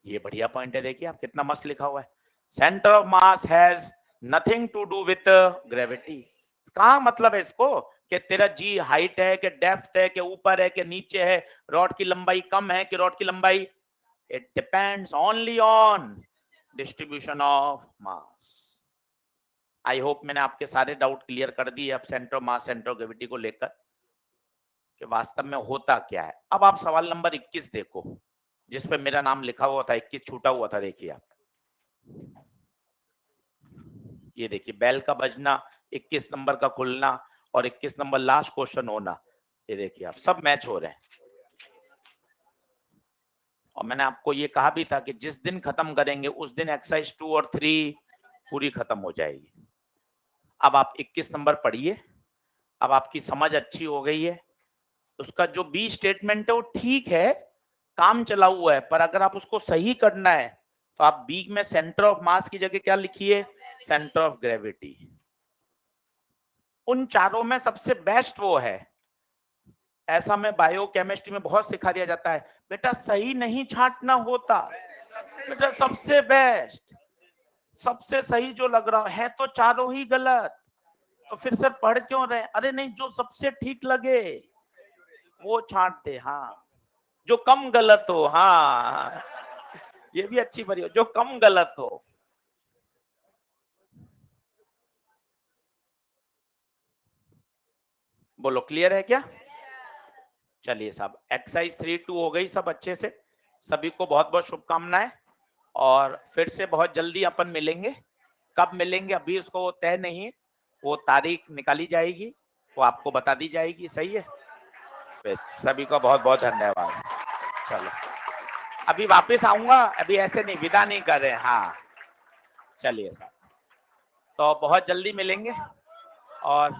ये बढ़िया पॉइंट है, देखिए आप कितना मस्त लिखा हुआ है, centre of mass has nothing to do with gravity. कहाँ मतलब है इसको कि तेरा जी हाइट है कि डेप्थ है कि ऊपर है कि नीचे है, रॉड की लंबाई कम है कि रॉड की लंबाई, it depends only on distribution of mass. I hope मैंने आपके सारे डाउट क्लियर कर दिए अब centre of mass centre of gravity को लेकर कि वास्तव में होता क्या है। अब आप सवाल नंबर 21 देखो, जिस पे मेरा नाम लिखा हुआ था, 21 छूटा हुआ था, देखिए आप, ये देखिए बेल का बजना, 21 नंबर का खुलना और 21 नंबर लास्ट क्वेश्चन होना, ये देखिए आप सब मैच हो रहे हैं। और मैंने आपको ये कहा भी था कि जिस दिन खत्म करेंगे उस दिन एक्सरसाइज 2 और 3 पूरी खत्म हो जाएगी। अब आप 21 नंबर पढ़िए, अब आपकी समझ अच्छी हो गई है, उसका जो बी स्टेटमेंट है वो ठीक है, काम चला हुआ है, पर अगर आप उसको सही करना है तो आप बी में सेंटर ऑफ मास की जगह क्या लिखिए, सेंटर ऑफ ग्रेविटी। उन चारों में सबसे बेस्ट वो है, ऐसा में बायोकेमिस्ट्री में बहुत सिखा दिया जाता है, बेटा सही नहीं छांटना होता, बेटा सबसे बेस्ट, सबसे सही जो लग रहा है तो चारों ही गलत, तो फिर सर पढ़ क्यों रहे? अरे नहीं, जो सबसे ठीक लगे वो छांट दे, हाँ, जो कम गलत हो, हाँ ये भी अच्छी बड़ी हो, जो कम गलत हो। बोलो क्लियर है क्या? चलिए साहब, एक्सरसाइज 3-2 हो गई सब अच्छे से, सभी को बहुत बहुत शुभकामनाएं, और फिर से बहुत जल्दी अपन मिलेंगे। कब मिलेंगे अभी उसको तय नहीं, वो तारीख निकाली जाएगी, वो आपको बता दी जाएगी, सही है? फिर सभी को बहुत बहुत धन्यवाद। चलो अभी वापस आऊंगा, अभी ऐसे नहीं, विदा नहीं कर रहे, हाँ चलिए साहब, तो बहुत जल्दी मिलेंगे और